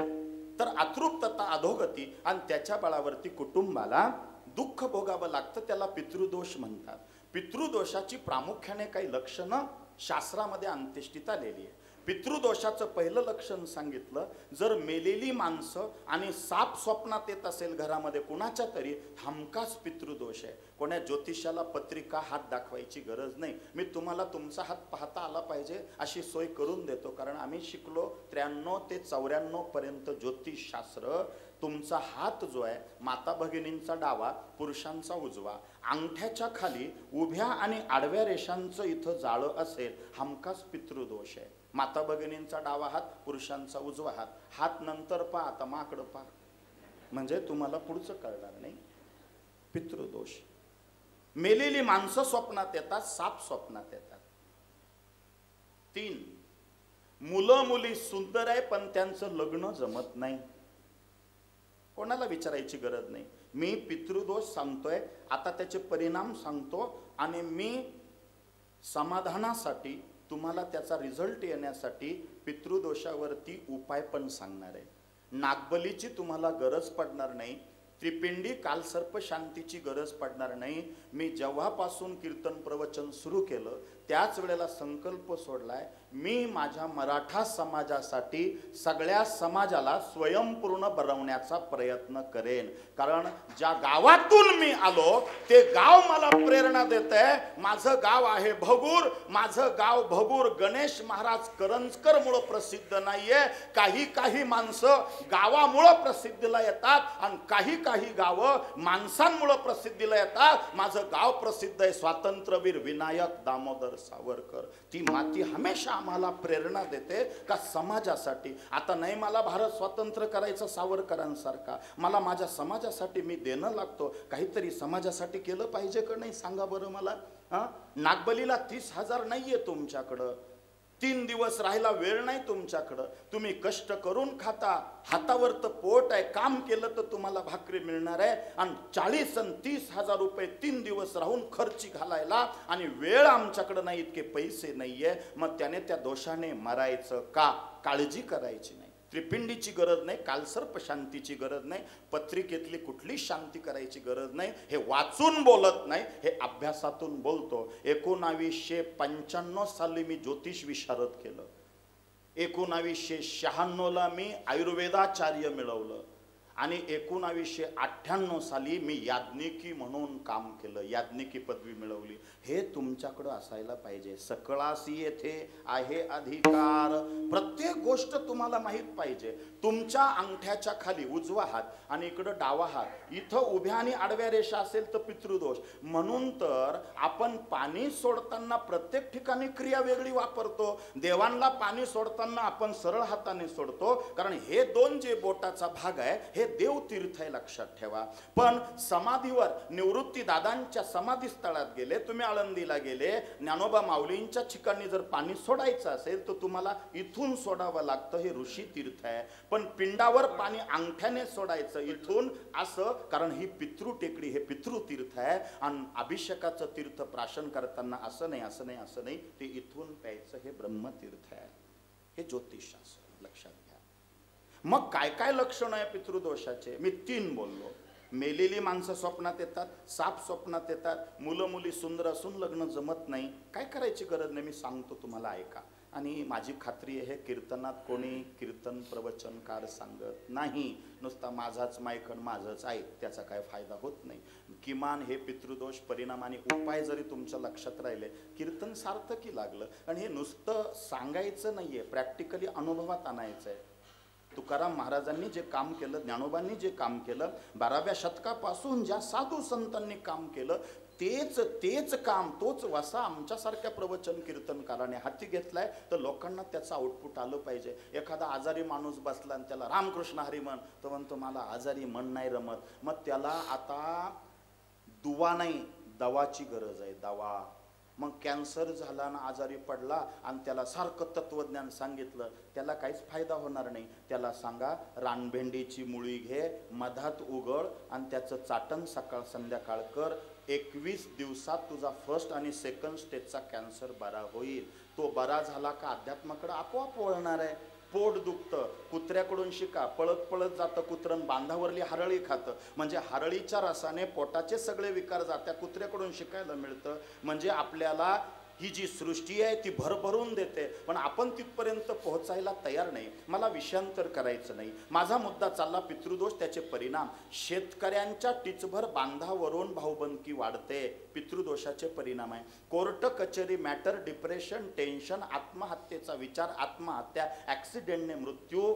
तर अतृप्तता, अधोगती आणि त्याच्या बळावरती कुटुंबाला दुःख भोगावं लागतं. त्याला पितृदोष म्हणतात. पितृदोषाची प्रामुख्याने काही लक्षणं शास्त्रामध्ये अंत्येष्टीत आलेली आहे. पितृदोषाचं पहिलं लक्षण सांगितलं, जर मेलेली माणसं आणि साप स्वप्नात येत असेल घरामध्ये कुणाच्या तरी, हमखास पितृदोष आहे. कोण्या ज्योतिषाला पत्रिका, हात दाखवायची गरज नाही. मी तुम्हाला तुमचा हात पाहता आला पाहिजे अशी सोय करून देतो, कारण आम्ही शिकलो 93 ते 94 पर्यंत ज्योतिषशास्त्र. तुमचा हात जो आहे, माता भगिनींचा डावा, पुरुषांचा उजवा, अंगठ्याच्या खाली उभ्या आणि आडव्या रेषांचं इथं जाळं असेल, हमखास पितृदोष आहे. माता भगिनींचा डावा हात, पुरुषांचा उजवा हात. हात नंतर पहा, आता माकडं पहा, म्हणजे तुम्हाला पुढचं कळणार नाही. पितृदोष. मेलेली माणसं स्वप्नात येतात, साप स्वप्नात येतात. 3, मुलं मुली सुंदर आहे पण त्यांचं लग्न जमत नाही. कोणाला विचारायची गरज नाही. मी पितृदोष सांगतोय, आता त्याचे परिणाम सांगतो आणि मी समाधानासाठी, तुम्हाला त्याचा रिझल्ट येण्यासाठी पितृदोषावरती उपाय पण सांगणार आहे. नागबलीची तुम्हाला गरज पडणार नाही. त्रिपिंडी कालसर्प शांतीची गरज पडणार नाही. मी जेव्हापासून कीर्तन प्रवचन सुरू केलं त्याच वेळेला संकल्प सोडलाय, मी माझ्या मराठा समाजासाठी सगळ्या समाजाला स्वयंपूर्ण बनवण्याचा प्रयत्न करेन. कारण ज्या गावातून मी आलो ते गाव मला प्रेरणा देतंय. माझं गाव आहे भगूर. माझं गाव भगूर गणेश महाराज करंजकरमुळं प्रसिद्ध नाहीये. काही माणसं गावामुळं प्रसिद्धीला येतात आणि काही गावं माणसांमुळं प्रसिद्धीला येतात. माझं गाव प्रसिद्ध आहे स्वातंत्र्यवीर विनायक दामोदर सावरकर. ती माती हमेशा आम्हाला प्रेरणा देते का समाजासाठी आता नाही मला भारत स्वतंत्र करायचं सावरकरांसारखा, मला माझ्या समाजासाठी मी देणं लागतो, काहीतरी समाजासाठी केलं पाहिजे का नाही सांगा बरं मला. नागबलीला 30,000 नाहीये तुमच्याकडं, 3 दिवस राहायला वेळ नाही तुमच्याकडं, तुम्ही कष्ट करून खाता, हातावर तर पोट आहे, काम केलं तर तुम्हाला भाकरी मिळणार आहे, आणि 40 आणि 30,000 रुपये 3 दिवस राहून खर्ची घालायला आणि वेळ आमच्याकडं नाही, इतके पैसे नाहीये, मग त्याने त्या दोषाने मरायचं का? काळजी करायची नाही, त्रिपिंडीची गरज नाही, कालसर्प शांतीची गरज नाही, पत्रिकेतली कुठली शांती करायची गरज नाही. हे वाचून बोलत नाही, हे अभ्यासातून बोलतो. 1995 साली मी ज्योतिष विशारद केलं, 1996ला मी आयुर्वेदाचार्य मिळवलं, आणि 1998 साली मी याज्ञिकी म्हणून काम केलं, याज्ञिकी पदवी मिळवली. हे तुमच्याकडं असायला पाहिजे. सकळासी येथे आहे अधिकार, प्रत्येक गोष्ट तुम्हाला माहीत पाहिजे. तुमच्या अंगठ्याच्या खाली उजवा हात आणि इकडं डावा हात, इथं उभ्या आणि आडव्या रेषा असेल तर पितृदोष. म्हणून तर आपण पाणी सोडताना प्रत्येक ठिकाणी क्रिया वेगळी वापरतो. देवांना पाणी सोडताना आपण सरळ हाताने सोडतो, कारण हे 2 जे बोटाचा भाग आहे हे देवतीर्थ आहे, लक्षात ठेवा. पण समाधीवर निवृत्ती दादांच्या समाधी स्थळात गेले, तुम्ही आळंदीला गेले, ज्ञानोबा माऊलींच्या ठिकाणी जर पाणी सोडायचं असेल तर तुम्हाला इथून सोडावं लागतं, हे ऋषी तीर्थ आहे. पण पिंडावर पाणी अंगठ्याने सोडायचं इथून असं, कारण ही पितृ टेकडी, हे पितृतीर्थ आहे. आणि अभिषेकाचं तीर्थ प्राशन करताना असं नाही, असं नाही, असं नाही, ते इथून प्यायचं, हे ब्रह्मतीर्थ आहे, हे ज्योतिषशास्त्र, लक्षात घ्या. मग काय काय लक्षण आहे पितृदोषाचे? मी 3 बोललो. मेलेली माणसं स्वप्नात येतात, साप स्वप्नात येतात, मुलं मुली सुंदर असून लग्न जमत नाही. काय करायची गरज नाही, मी सांगतो तुम्हाला, ऐका. आणि माझी खात्री आहे कीर्तनात कोणी कीर्तन प्रवचनकार सांगत नाही, नुसता माझाच मायकन माझंच ऐक, त्याचा काय फायदा होत नाही. किमान हे पितृदोष परिणाम आणि उपाय जरी तुमच्या लक्षात राहिले, कीर्तन सार्थकी लागलं. आणि हे नुसतं सांगायचं नाहीये, प्रॅक्टिकली अनुभवात आणायचं आहे. तुकाराम महाराजांनी जे काम केलं, ज्ञानोबांनी जे काम केलं, 12व्या शतकापासून ज्या साधू संतांनी काम केलं, तेच काम, तोच वसा आमच्यासारख्या प्रवचन कीर्तनकाराने हाती घेतलाय. तर लोकांना त्याचं आउटपुट आलं पाहिजे. एखादा आजारी माणूस बसला आणि त्याला रामकृष्ण हरी म्हण, तो म्हणतो मला आजारी मन नाही रमत, मग त्याला आता दुवा नाही, दवाची गरज आहे, दवा. मग कॅन्सर झाला ना, आजारी पडला आणि त्याला सारखं तत्वज्ञान सांगितलं, त्याला काहीच फायदा होणार नाही. त्याला सांगा रानभेंडीची मुळी घे, मधात उघड आणि त्याचं चाटण सकाळ संध्याकाळ कर, 21 दिवसात तुझा 1st आणि 2nd स्टेजचा कॅन्सर बरा होईल. तो बरा झाला का अध्यात्माकडे आपोआप वळणार आहे. पोट दुखतं, कुत्र्याकडून शिका, पळत पळत जातं कुत्रन, बांधावरली हरळी खातं, म्हणजे हरळीच्या रसाने पोटाचे सगळे विकार जात्या कुत्र्याकडून शिकायला मिळतं. म्हणजे आपल्याला ही जी सृष्टी आहे ती भरभरून देते, पण आपण तिथपर्यंत पोहोचायला तयार नाही. मला विषयांतर करायचं नाही, माझा मुद्दा चालला पितृदोष, त्याचे परिणाम. शेतकऱ्यांच्या टिचभर बांधावरून भाऊबंदकी वाढते, पितृदोषाचे परिणाम आहे. कोर्ट कचेरी, मॅटर, डिप्रेशन, टेन्शन, आत्महत्येचा विचार, आत्महत्या, ॲक्सिडेंटने मृत्यू,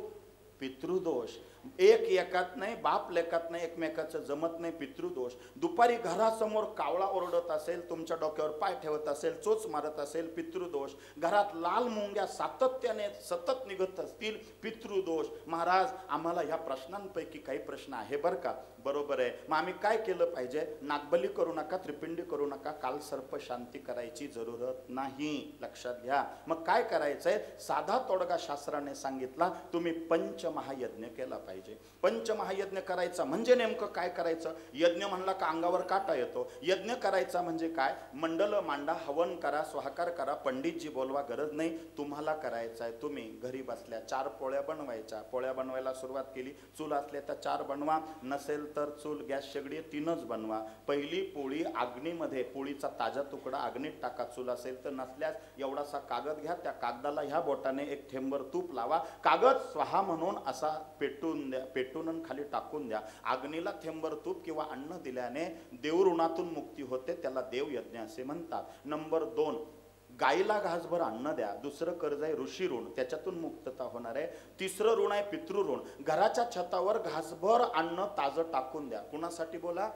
पितृदोष. एकात नाही, बाप लेकात नाही, एकमेकाचं जमत नाही, पितृदोष. दुपारी घरासमोर कावळा ओरडत असेल, तुमच्या डोक्यावर पाय ठेवत असेल, चोच मारत असेल, पितृदोष. घरात लाल मुंग्या सातत्याने सतत निघत असतील, पितृदोष. महाराज आम्हाला ह्या प्रश्नांपैकी काही प्रश्न आहे बरं का? बरोबर आहे. मग आम्ही काय केलं पाहिजे? नागबली करू नका, त्रिपिंडी करू नका, कालसर्प शांती करायची जरूरत नाही, लक्षात घ्या. मग काय करायचंय? साधा तोडगा शास्त्राने सांगितला, तुम्ही पंचमहायज्ञ केला पाहिजे. पंचमहायज्ञ करायचा म्हणजे नेमकं काय करायचं? यज्ञ म्हणला का अंगावर काटा येतो. यज्ञ करायचा म्हणजे काय? मंडल मांडा, हवन करा, स्वाहाकार करा, पंडितजी बोलवा, गरज नाही, तुम्हाला करायचं आहे. तुम्ही घरी बसल्या 4 पोळ्या बनवायच्या. पोळ्या बनवायला सुरुवात केली, चूल असल्या तर 4 बनवा, नसेल तर चूल गॅस शेगडी 3च बनवा. पहिली पोळी अग्नीमध्ये, पोळीचा ताजा तुकडा अग्नीत टाका, चूल असेल तर, नसल्यास एवढासा कागद घ्या, त्या कागदाला ह्या बोटाने 1 थेंबर तूप लावा, कागद स्वाहा म्हणून असा पेटून द्या, पेटून खाली टाकून द्या. अग्नीला थेंबर तूप किंवा अन्न दिल्याने देवऋणातून मुक्ती होते, त्याला देवयज्ञ असे म्हणतात. नंबर 2, गाईला घासभर अन्न द्या. दुसरं कर्ज आहे ऋषी ऋण, त्याच्यातून मुक्तता होणार आहे. तिसरं ऋण आहे पितृऋण. घराच्या छतावर घासभर अन्न ताजं टाकून द्या. कुणासाठी बोला?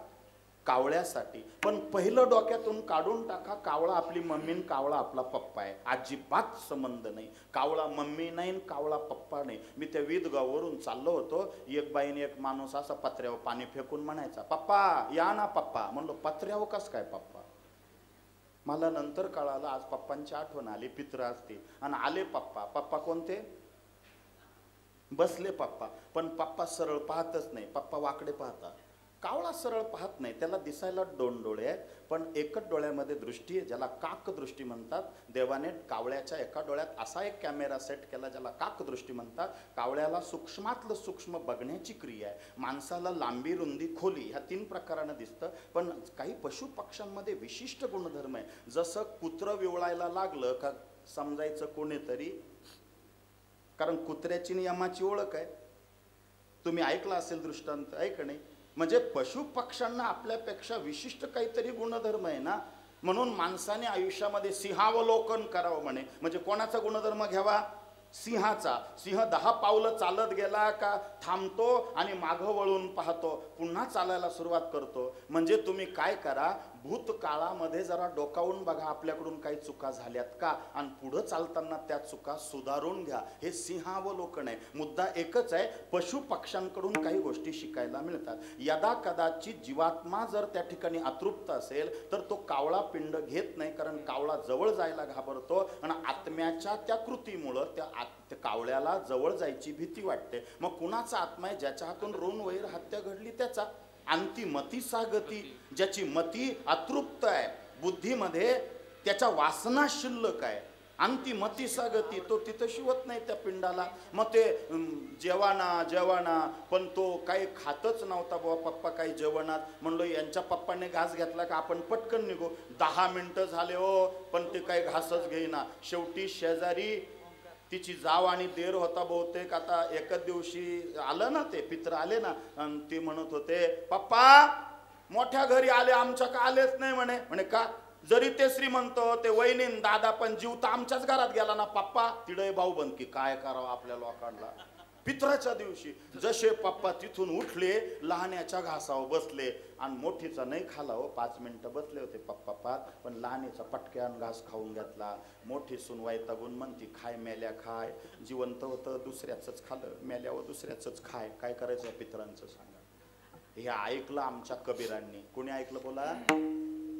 कावळ्यासाठी. पण पहिलं डोक्यातून काढून टाका, कावळा आपली मम्मी आणि कावळा आपला पप्पा आहे. अजिबात संबंध नाही. कावळा मम्मी नाही आणि कावळा पप्पा नाही. मी त्या विदगाववरून चाललो होतो, एक बाईने एक माणूस असा पत्र्यावर पाणी फेकून म्हणायचा, पप्पा या ना पप्पा. म्हणलो पत्र्यावर कस काय पप्पा? मला नंतर कळालं, आज पप्पांची आठवण आली, पित्र असते आणि आले पप्पा. पप्पा कोणते? बसले पप्पा. पण पप्पा सरळ पाहतच नाही, पप्पा वाकडे पाहतात. कावळा सरळ पाहत नाही, त्याला दिसायला दोन डोळे आहेत पण एकच डोळ्यामध्ये दृष्टी आहे, ज्याला काक दृष्टी म्हणतात. देवाने कावळ्याच्या एका डोळ्यात असा एक कॅमेरा सेट केला ज्याला काक दृष्टी म्हणतात. कावळ्याला सूक्ष्मातलं सूक्ष्म बघण्याची क्रिया आहे. माणसाला लांबी, रुंदी, खोली ह्या 3 प्रकारानं दिसतं. पण काही पशु पक्ष्यांमध्ये विशिष्ट गुणधर्म आहे. जसं कुत्रं विवळायला लागलं का समजायचं कोणीतरी, कारण कुत्र्याची आणि यमाची ओळख आहे. तुम्ही ऐकला असेल दृष्टांत, आहे का नाही? म्हणजे पशु पक्ष्यांना आपल्यापेक्षा विशिष्ट काहीतरी गुणधर्म आहे ना. म्हणून माणसाने आयुष्यामध्ये सिंहावलोकन करावं म्हणे. म्हणजे कोणाचा गुणधर्म घ्यावा? सिंहाचा. सिंह 10 पावलं चालत गेला का थांबतो आणि मागं वळून पाहतो, पुन्हा चालायला सुरुवात करतो. म्हणजे तुम्ही काय करा, भूतकाळामध्ये जरा डोकावून बघा आपल्याकडून काही चुका झाल्यात का आणि पुढं चालताना त्या चुका सुधारून घ्या. हे सिंहावलोकन आहे. मुद्दा एकच आहे, पशु पक्ष्यांकडून काही गोष्टी शिकायला मिळतात. यदा कदाचित जीवात्मा जर त्या ठिकाणी अतृप्त असेल तर तो कावळा पिंड घेत नाही, कारण कावळा जवळ जायला घाबरतो आणि आत्म्याच्या त्या कृतीमुळं त्या कावळ्याला जवळ जायची भीती वाटते. मग कुणाचा आत्मा आहे? ज्याच्या हातून ऋण वैर हत्या घडली त्याचा. अंतिमती सागती, ज्याची मती अतृप्त आहे, बुद्धीमध्ये त्याच्या वासना शिल्लक आहे, अंतिमती सागती, तो तिथं शिवत नाही त्या पिंडाला. मग ते जेवाना पण तो काही खातच नव्हता. बाबा पप्पा काही जेवणात. म्हणलो यांच्या पप्पाने घास घेतला का आपण पटकन निघू. 10 मिनिटं झाले हो पण ते काही घासच घेईना. शेवटी शेजारी तिची जाव आणि देर होता बहुतेक, आता एकच दिवशी आलं ना ते पित्र आले ना, आणि ते म्हणत होते, पप्पा मोठ्या घरी आले, आमच्या का आलेच नाही म्हणे. म्हणे का? जरी ते श्रीमंत ते वहिनीन दादा पण जीव तर आमच्याच घरात गेला ना पप्पा. तिडे भाऊ बनकी काय करावं आपल्या लोकांना. पित्राच्या दिवशी जसे पप्पा तिथून उठले, लहान्याच्या घासावर बसले आणि मोठीचा नाही खाला हो. 5 मिनिटं बसले होते पप्पा पाच, पण लहानीचा पटक्यान घास खाऊन घेतला. मोठी सून वैतागून म्हणती, खाय मेल्या खाय. जिवंत होतं दुसऱ्याचंच खाल्लं, मेल्यावर दुसऱ्याचंच खाय. काय करायचं पित्रांचं सांगा. हे ऐकलं आमच्या कबीरांनी. कोणी ऐकलं बोला?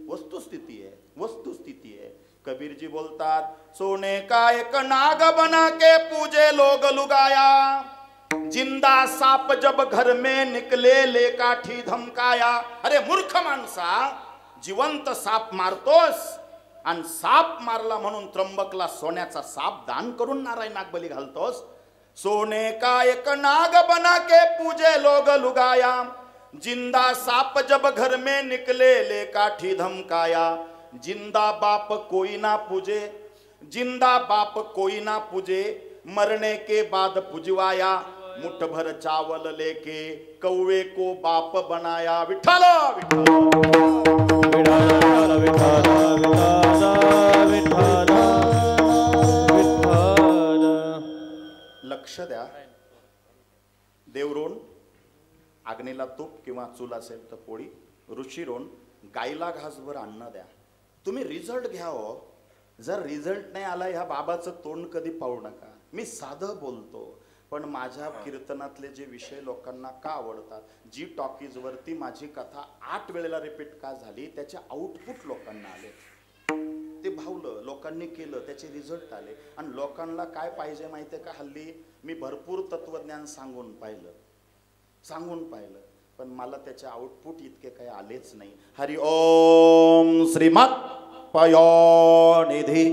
वस्तुस्थिती आहे, वस्तुस्थिती आहे. कबीरजी बोलतात, सोने का एक नाग बना के पूजे लोग लुगाया, जिंदा साप जब घर में निकले ले काठी धमकाया. अरे मूर्ख माणसा, जिवंत साप मारतोस आणि साप मारला म्हणून त्र्यंबकला सोन्याचा साप दान करून नारायण नागबली घालतोस. सोने का एक नाग बना के पूजे लोग लुगाया, जिंदा साप जब घर में निकले ले काठी धमकाया. जिंदा बाप कोई ना पूजे, जिंदा बाप कोई ना पूजे, मरने के बाद पुजवाया. मुठ भर चावल लेके कौवे को बाप बनाया. विठ्ठल लक्ष द्या. देवरोण अग्नीला तूप किंवा चूल असेल तर पोळी, ऋषीरोण गाईला घासभर अन्न द्या. तुम्ही रिझल्ट घ्या हो. जर रिझल्ट नाही आला ह्या बाबाचं तोंड कधी पाहू नका. मी साधं बोलतो पण माझ्या कीर्तनातले जे विषय लोकांना का आवडतात, जी टॉकीजवरती माझी कथा 8 वेळेला रिपीट का झाली, त्याचे आउटपुट लोकांना आले. ते भावलं, लोकांनी केलं, त्याचे रिझल्ट आले. आणि लोकांना काय पाहिजे माहिती आहे का? हल्ली मी भरपूर तत्वज्ञान सांगून पाहिलं पण मला त्याचे आउटपुट इतके काही आलेच नाही. हरि ओम श्रीमत् पयोनिधी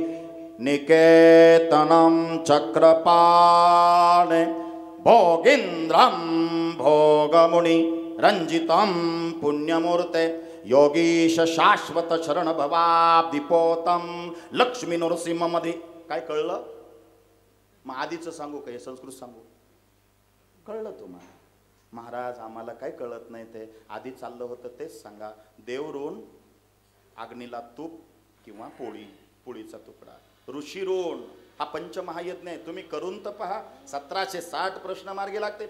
निकेतनम चक्रपाण भोगींद्रम भोगमुनि रंजितम पुण्यमूर्ते योगीश शाश्वत शरण भवाब्धिपोतम लक्ष्मी नृसिंह मध्ये. काय कळलं? मग आधीचं सांगू का? हे संस्कृत सांगू? कळलं तुम्हाला? महाराज आम्हाला काय कळत नाही, ते आधी चाललं होतं तेच सांगा. देवरोण अग्नीला तूप किंवा पोळीचा तुकडा. ऋषीरोण हा पंचमहायज्ञ आहे. तुम्ही करून तर पहा. 1760 प्रश्न मार्गी लागते.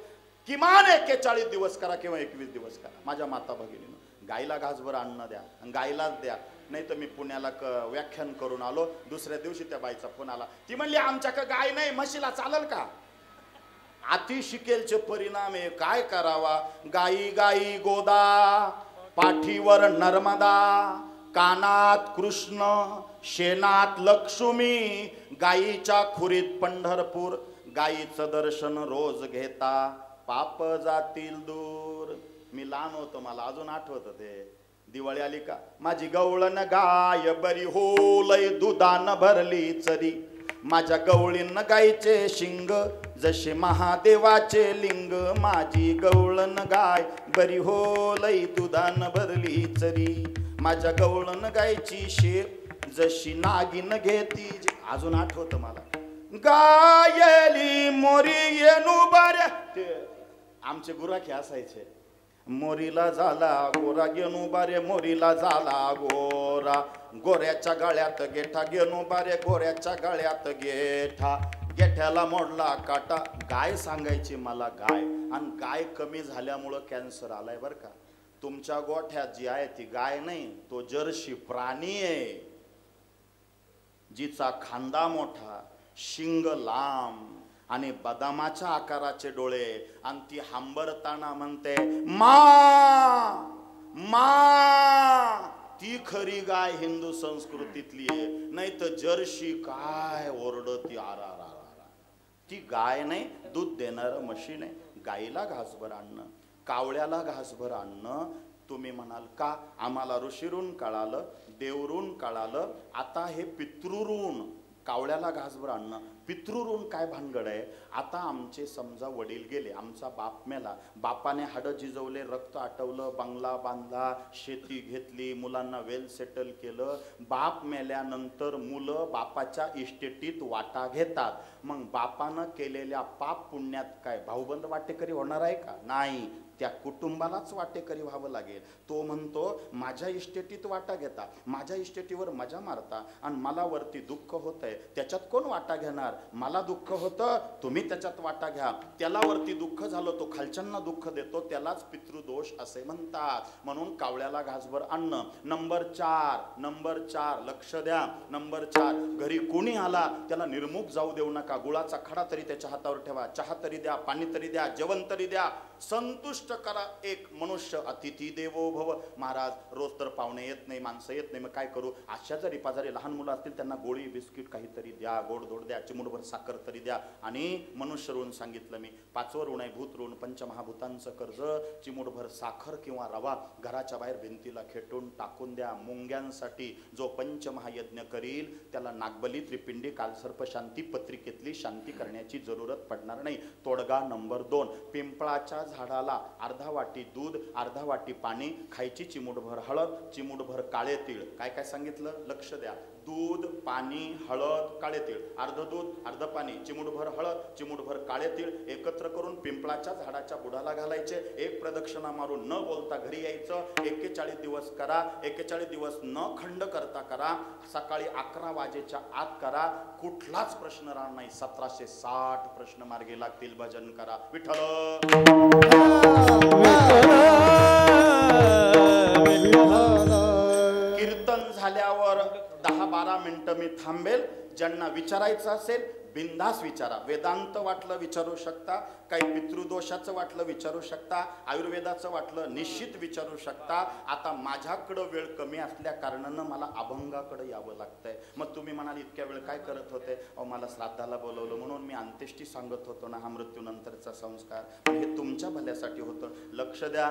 किमान 41 दिवस करा किंवा 21 दिवस करा. माझ्या माता भगिनीनं गाईला घासभर अन्न द्या आणि गाईलाच द्या, नाही तर मी पुण्याला व्याख्यान करून आलो. दुसऱ्या दिवशी त्या बाईचा फोन आला. ती म्हणली आमच्याकडे गाय नाही, म्हशीला चालल का? अति शिकेलचे परिणाम आहे, काय करावा. गाई गाई गोदा, पाठीवर नर्मदा, कानात कृष्ण, शेनात लक्ष्मी, गाईच्या खुरीत पंढरपूर. गाईचं दर्शन रोज घेता पाप जातील दूर. मी लहान होतो, मला अजून आठवत ते. दिवाळी आली का, माझी गवळण गाय बरी हो लय दुधान भरली चरी. माझ्या गवळीन गायचे शिंग जसे महादेवाचे लिंग. माझी गवळण गाय बरी हो लय दुधान भरली चरी. माझ्या गवळण गायची शेप जशी नागिन घेती. अजून आठवत मला. गायली मोरी येनू बऱ्या, आमचे गुराखी असायचे. मोरीला झाला गोरा गेनू बारे, मोरीला झाला गोरा. गोऱ्याच्या गळ्यात गेठा गेनू बारे, गोऱ्याच्या गळ्यात गेठा. गेठ्याला मोडला काटा. गाय सांगायची मला गाय. आणि गाय कमी झाल्यामुळं कॅन्सर आलाय बर का. तुमच्या गोठ्यात जी आहे ती गाय नाही, तो जर्सी प्राणी आहे. जिचा खांदा मोठा, शिंग लांब आणि बदामाच्या आकाराचे डोळे. आणि ती हंबरताना म्हणते मा मा. ती खरी गाय हिंदू संस्कृतीतली आहे. नाही तर जर्सी काय ओरडती आरा. ती गाय नाही, दूध देणारं मशीन आहे. गाईला घासभर अन्न, कावळ्याला घासभर अन्न. तुम्ही म्हणाल का, आम्हाला ऋषीरून कळालं, देवरून कळालं, आता हे पितृऋण. कावळ्याला घासभर अन्न, पितृऋण काय भानगड आहे. आता आमचे समजा वडील गेले, आमचा बाप मेला, बापाने हाडं झिजवले, रक्त आटवलं, बंगला बांधला, शेती घेतली, मुलांना वेल सेटल केलं. बाप मेल्यानंतर मुलं बापाच्या इस्टेटीत वाटा घेतात. मग बापानं केलेल्या पाप पुण्यात काय भाऊबंद वाटेकरी होणार आहे का? नाही, त्या कुटुंबालाच वाटेकरी व्हावं लागेल. तो म्हणतो माझ्या इस्टेटीत वाटा घेता, माझ्या इस्टेटीवर मजा मारता आणि मला वरती दुःख होतंय, त्याच्यात कोण वाटा घेणार? मला दुःख होतं, तुम्ही त्याच्यात वाटा घ्या. त्याला वरती दुःख झालं, तो खालच्यांना दुःख देतो, त्यालाच पितृदोष असे म्हणतात. म्हणून कावळ्याला घासभर अन्न. नंबर 4 लक्ष द्या. नंबर 4, घरी कोणी आला त्याला निर्मुख जाऊ देऊ नका. गुळाचा खडा तरी त्याच्या हातावर ठेवा, चहा तरी द्या, पाणी तरी द्या, जेवण तरी द्या. संतुष्ट करा एक मनुष्य. अतिथी देवो भव. महाराज रोज तर पाहुणे येत नाही, माणसं येत नाही, मग काय करू? अशा जरी पाजारी लहान मुलं असतील त्यांना गोळी बिस्किट काहीतरी द्या, गोडधोड द्या, चिमुटभर साखर तरी द्या. आणि मनुष्य ऋण सांगितलं मी. 5वं ऋण आहे भूत ऋण. पंचमहाभूतांचं कर्ज. चिमुटभर साखर किंवा रवा घराच्या बाहेर भिंतीला खेटून टाकून द्या. मुंग्यांसाठी जो पंचमहायज्ञ करील त्याला नागबली, त्रिपिंडी, कालसर्प शांती पत्रिकेतली शांती करण्याची जरूरत पडणार नाही. तोडगा नंबर 2, पिंपळाच्या झाडाला अर्धा वाटी दूध, अर्धा वाटी पाणी, खायची चिमूटभर हळद, चिमूटभर काळे तीळ. काय काय सांगितलं लक्ष द्या. दूध, पाणी, हळद, काळे तीळ. अर्ध दूध, अर्ध पाणी, चिमूटभर हळद, चिमूटभर काळे तीळ एकत्र करून पिंपळाच्या झाडाच्या बुडाला घालायचे. एक प्रदक्षिणा मारून न बोलता घरी यायचं. 41 दिवस करा. 41 दिवस न खंड करता करा. सकाळी 11 वाजेच्या आत करा. कुठलाच प्रश्न राहणार नाही. 1760 प्रश्न मार्गी लागतील. भजन करा. विठ्ठल. कीर्तन झाल्यावर 10-12 मिनिटं मी थांबेल. ज्यांना विचारायचं असेल बिंदास विचारा. वेदांत वाटलं विचारू शकता, काही पितृदोषाचं वाटलं विचारू शकता, आयुर्वेदाचं वाटलं निश्चित विचारू शकता. आता माझ्याकडं वेळ कमी असल्या कारणानं मला अभंगाकडे यावं लागतंय. मग तुम्ही म्हणाल इतक्या वेळ काय करत होते? अहो मला श्राद्धाला बोलवलं म्हणून मी अंत्येष्टी सांगत होतो ना, हा मृत्यूनंतरचा संस्कार. हे तुमच्या भल्यासाठी होतं. लक्ष द्या.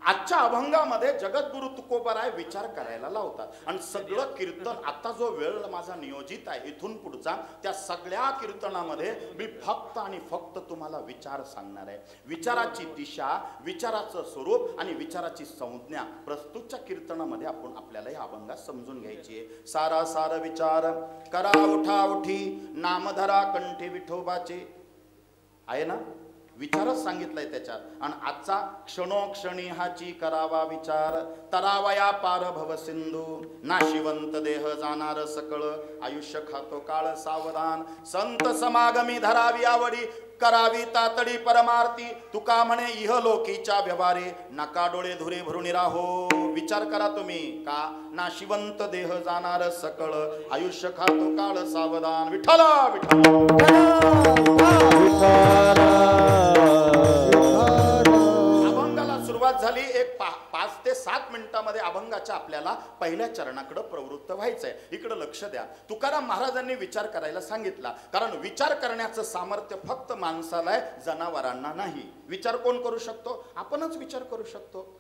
आजच्या अभंगामध्ये जगद्गुरु तुकोबाराय विचार करायला लावतात. आणि सगळं कीर्तन आता जो वेळ माझा नियोजित आहे इथून पुढचा, त्या सगळ्या कीर्तनामध्ये मी फक्त आणि फक्त तुम्हाला विचार सांगणार आहे. विचाराची दिशा, विचाराचं स्वरूप आणि विचाराची संज्ञा प्रस्तुतच्या कीर्तनामध्ये आपण आपल्याला या अभंगात समजून घ्यायची आहे. सारा सार विचार करा उठा उठी, नामधरा कंठी विठोबाचे. आहे ना? विचारच सांगितलाय त्याच्यात. आणि आजचा क्षणोक्षणी हाची करावा विचार, तरावया पार भव सिंधू, नाशिवंत देह जाणार सकळ, आयुष्य खातो काळ सावधान, संत समागमी धरावी आवडी, करावी तातडी परमार्थी, तुका म्हणे इह लोकीच्या व्यवहारे, नका डोळे धुरे भरून राहो, विचार करा तुम्ही का नाशिवंत देह जाणार सकळ आयुष्य खातो काळ सावधान विठ्ठला अभंगाला सुरुवात झाली. एक 5 ते 7 मिनिटांमध्ये अभंगाच्या आपल्याला पहिल्या चरणाकडे प्रवृत्त व्हायचंय. इकडे लक्ष द्या. तुकाराम महाराजांनी विचार करायला सांगितला, कारण विचार करण्याचं सामर्थ्य फक्त माणसाला आहे, जनावरांना नाही. विचार कोण करू शकतो? आपणच विचार करू शकतो.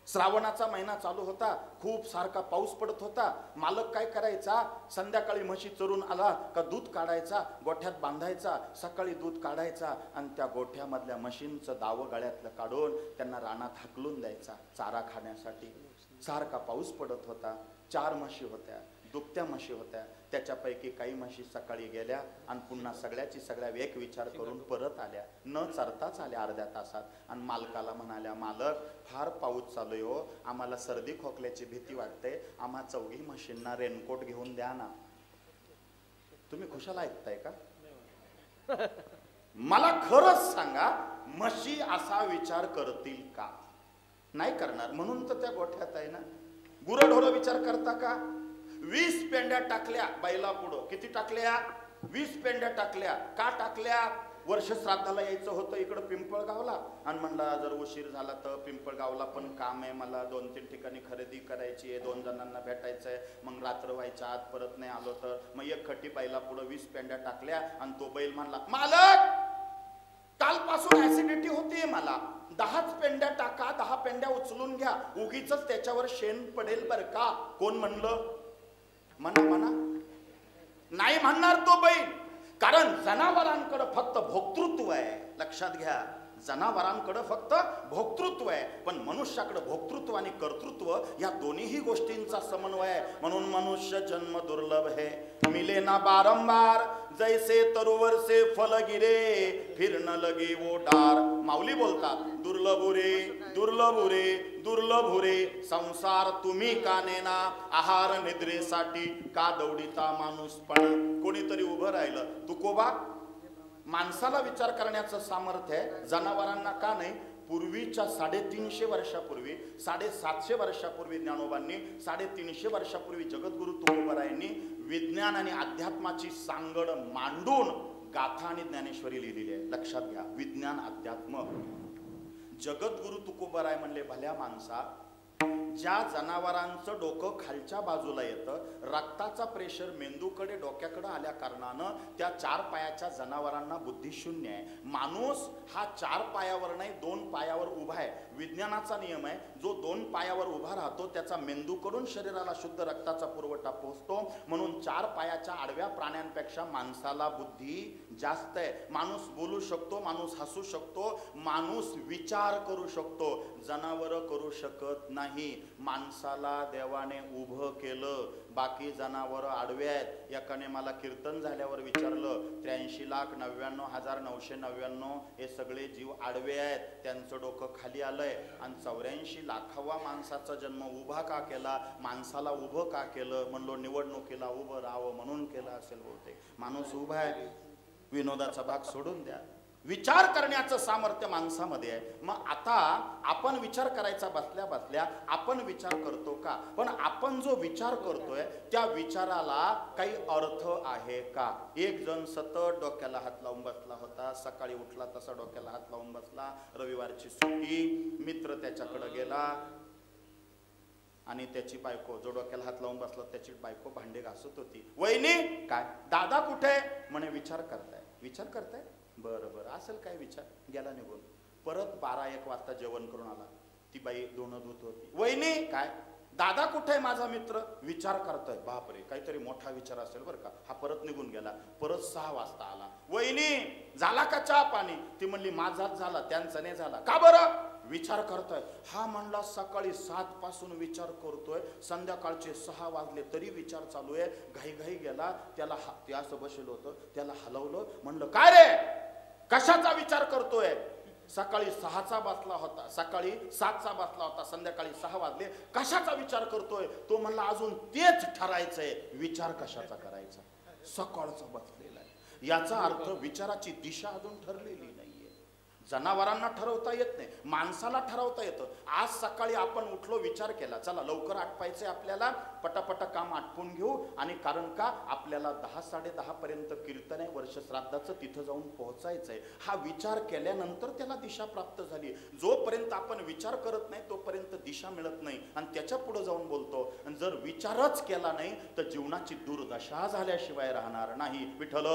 श्रावणाचा महिना चालू होता, खूप सारखा पाऊस पडत होता. मालक काय करायचा? संध्याकाळी म्हशी चरून आला का दूध काढायचा, गोठ्यात बांधायचा, सकाळी दूध काढायचा आणि त्या गोठ्यामधल्या म्हशींचं दावं गळ्यातलं काढून त्यांना रानात हाकलून द्यायचा चारा खाण्यासाठी. सारखा पाऊस पडत होता. 4 म्हशी होत्या, दुभत्या म्हशी होत्या. त्याच्यापैकी काही म्हशी सकाळी गेल्या आणि पुन्हा सगळ्याची सगळ्या एक विचार करून परत आल्या, न चरताच आल्या अर्ध्या तासात. आणि मालकाला म्हणाल्या, मालक फार पाऊस चालू आहे हो, आम्हाला सर्दी खोकल्याची भीती वाटते, आम्हा 4 म्हशींना रेनकोट घेऊन द्या ना. तुम्ही खुशाला ऐकताय का? मला खरंच सांगा, म्हशी असा विचार करतील का? नाही करणार. म्हणून तर त्या गोठ्यात आहे ना. गुरढोरं विचार करता का? 20 पेंड्या टाकल्या बैला पुढं. किती टाकल्या? 20 पेंड्या टाकल्या. का टाकल्या? वर्ष श्राद्धाला यायचं होतं इकडं पिंपळगावला आणि म्हणला जर उशीर झाला तर पिंपळगावला पण काम आहे, मला 2-3 ठिकाणी खरेदी करायची आहे, 2 जणांना भेटायचं आहे, मग रात्र व्हायच्या आत परत नाही आलो तर. मग एक खटी बैला पुढं 20 पेंड्या टाकल्या आणि तो बैल म्हणला, मालक कालपासून ऍसिडिटी होतीये मला, 10च पेंड्या टाका, 10 पेंड्या उचलून घ्या, उगीच त्याच्यावर शेण पडेल बर का. कोण म्हणलं? म्हणा नाही म्हणणार तो बैल, कारण जनावरांकडे फक्त भोक्तृत्व आहे. लक्षात घ्या, जनावरांकडे फक्त भोक्तृत्व आहे, पण मनुष्याकडे भोक्तृत्व आणि कर्तृत्व या दोन्हीही गोष्टींचा समन्वय आहे. म्हणून मनुष्य जन्म दुर्लभ है, मिले ना बारंबार, जैसे तरुवर से फल गिरे, फिर न लगे वो डार. माऊली बोलतात, दुर्लभ रे दुर्लभ रे दुर्लभ रे, संसार तुम्ही का नेना, आहार निद्रेसाठी का दौडिता माणूसपणा. कोणीतरी उभं राहिलं, तुकोबा माणसाला विचार करण्याचं सामर्थ्य आहे, जनावरांना का नाही? पूर्वीच्या 350 वर्षापूर्वी, 750 वर्षापूर्वी ज्ञानोबांनी, 350 वर्षापूर्वी जगद्गुरु तुकोबारायांनी विज्ञान आणि अध्यात्माची सांगड मांडून गाथा आणि ज्ञानेश्वरी लिहिलेली आहे. लक्षात घ्या, विज्ञान अध्यात्म. जगद्गुरु तुकोबाराय म्हणले, भल्या माणसा, ज्या जनावरांचं डोकं खालच्या बाजूला येतं, रक्ताचा प्रेशर मेंदूकडे डोक्याकडे आल्या कारणानं त्या 4 पायाच्या जनावरांना बुद्धिशून्य आहे. माणूस हा 4 पायावर नाही 2 पायावर उभा आहे. विज्ञानाचा नियम आहे, जो 2 पायावर उभा राहतो त्याचा मेंदूकडून शरीराला शुद्ध रक्ताचा पुरवठा पोहोचतो. म्हणून 4 पायाच्या आडव्या प्राण्यांपेक्षा माणसाला बुद्धी जास्त आहे. माणूस बोलू शकतो, माणूस हसू शकतो, माणूस विचार करू शकतो, जनावर करू शकत नाही. माणसाला देवाने उभं केलं, बाकी जनावर आडवे आहेत. एकाने मला कीर्तन झाल्यावर विचारलं, 83,99,999 हे सगळे जीव आडवे आहेत, त्यांचं डोकं खाली आलंय, आणि 84 लाखावा माणसाचा जन्म उभा का केला, माणसाला उभं का केलं? म्हणलो निवडणुकीला उभं राहावं म्हणून केलं असेल बहुतेक. माणूस उभा आहे, विनोदाचा भाग सोडून द्या. विचार करण्याचं सामर्थ्य माणसामध्ये आहे. मग आता आपण विचार करायचा बसल्या बसल्या आपण विचार करतो का? पण आपण जो विचार करतोय त्या विचाराला काही अर्थ आहे का? एक जण सतत डोक्याला हात लावून बसला होता, सकाळी उठला तसा डोक्याला हात लावून बसला, रविवारची सुट्टी, मित्र त्याच्याकडे गेला आणि त्याची बायको, जो डोक्याला हात लावून बसला त्याची बायको भांडे घासत होती. वहिनी काय, दादा कुठे? म्हणे विचार करताय. विचार करताय? बरं बरं, असेल काय विचार. गेला निघून. परत 12-1 वाजता जेवण करून आला, ती बाई धुणं धुत होती. वहिनी काय, दादा कुठे? माझा मित्र. विचार करतोय. बापरे, काहीतरी मोठा विचार असेल बरं का. हा परत निघून गेला. परत 6 वाजता आला. वहिनी झाला का चहा पाणी? ती म्हणली माझाच झाला, त्यांचा नाही झाला. का बरं? विचार करतोय. हा म्हणला सकाळी 7 पासून विचार करतोय, संध्याकाळचे 6 वाजले तरी विचार चालू आहे. घाई गेला, त्याला ते असं बसलं होतं, त्याला हलवलं. म्हणलं काय रे, कशाचा विचार करतोय? सकाळी 6चा बसला होता, सकाळी 7चा बसला होता, संध्याकाळी 6 वाजले, कशाचा विचार करतोय? तो म्हणला अजून तेच ठरायचंय, विचार कशाचा करायचा? सकाळचा बसलेला आहे. याचा अर्थ विचाराची दिशा अजून ठरलेली नाहीये. जनावरांना ठरवता येत नाही, माणसाला ठरवता येतं. आज सकाळी आपण उठलो, विचार केला चला लवकर आटपायचंय आपल्याला, पटापटा काम आटपून घेऊ. आणि कारण का आपल्याला 10-10:30 पर्यंत कीर्तन आहे, वर्ष श्राद्धाचं, तिथं जाऊन पोहोचायचंय. हा विचार केल्यानंतर त्याला दिशा प्राप्त झाली. जोपर्यंत आपण विचार करत नाही तोपर्यंत दिशा मिळत नाही. आणि त्याच्या पुढे जाऊन बोलतो, आणि जर विचारच केला नाही तर जीवनाची दुर्दशा झाल्याशिवाय राहणार नाही. विठ्ठल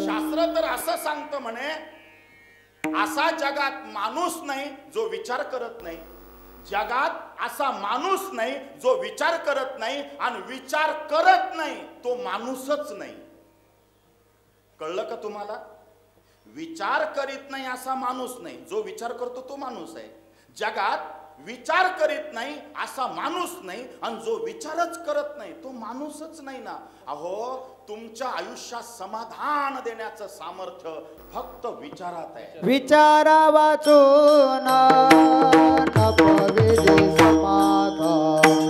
शास्त्र तर असं सांगतं म्हणे, असा जगात माणूस नाही जो विचार करत नाही. जगात असा माणूस नाही जो विचार करत नाही, आणि विचार करत नाही तो माणूसच नाही. कळलं का तुम्हाला? विचार करीत नाही असा माणूस नाही, जो विचार करतो तो माणूस आहे. जगात विचार करीत नाही असा माणूस नाही, आणि जो विचारच करत नाही तो माणूसच नाही ना. अहो, तुमच्या आयुष्यात समाधान देण्याचं सामर्थ्य फक्त विचारात आहे. विचारा वाचून नपविदे समाधान,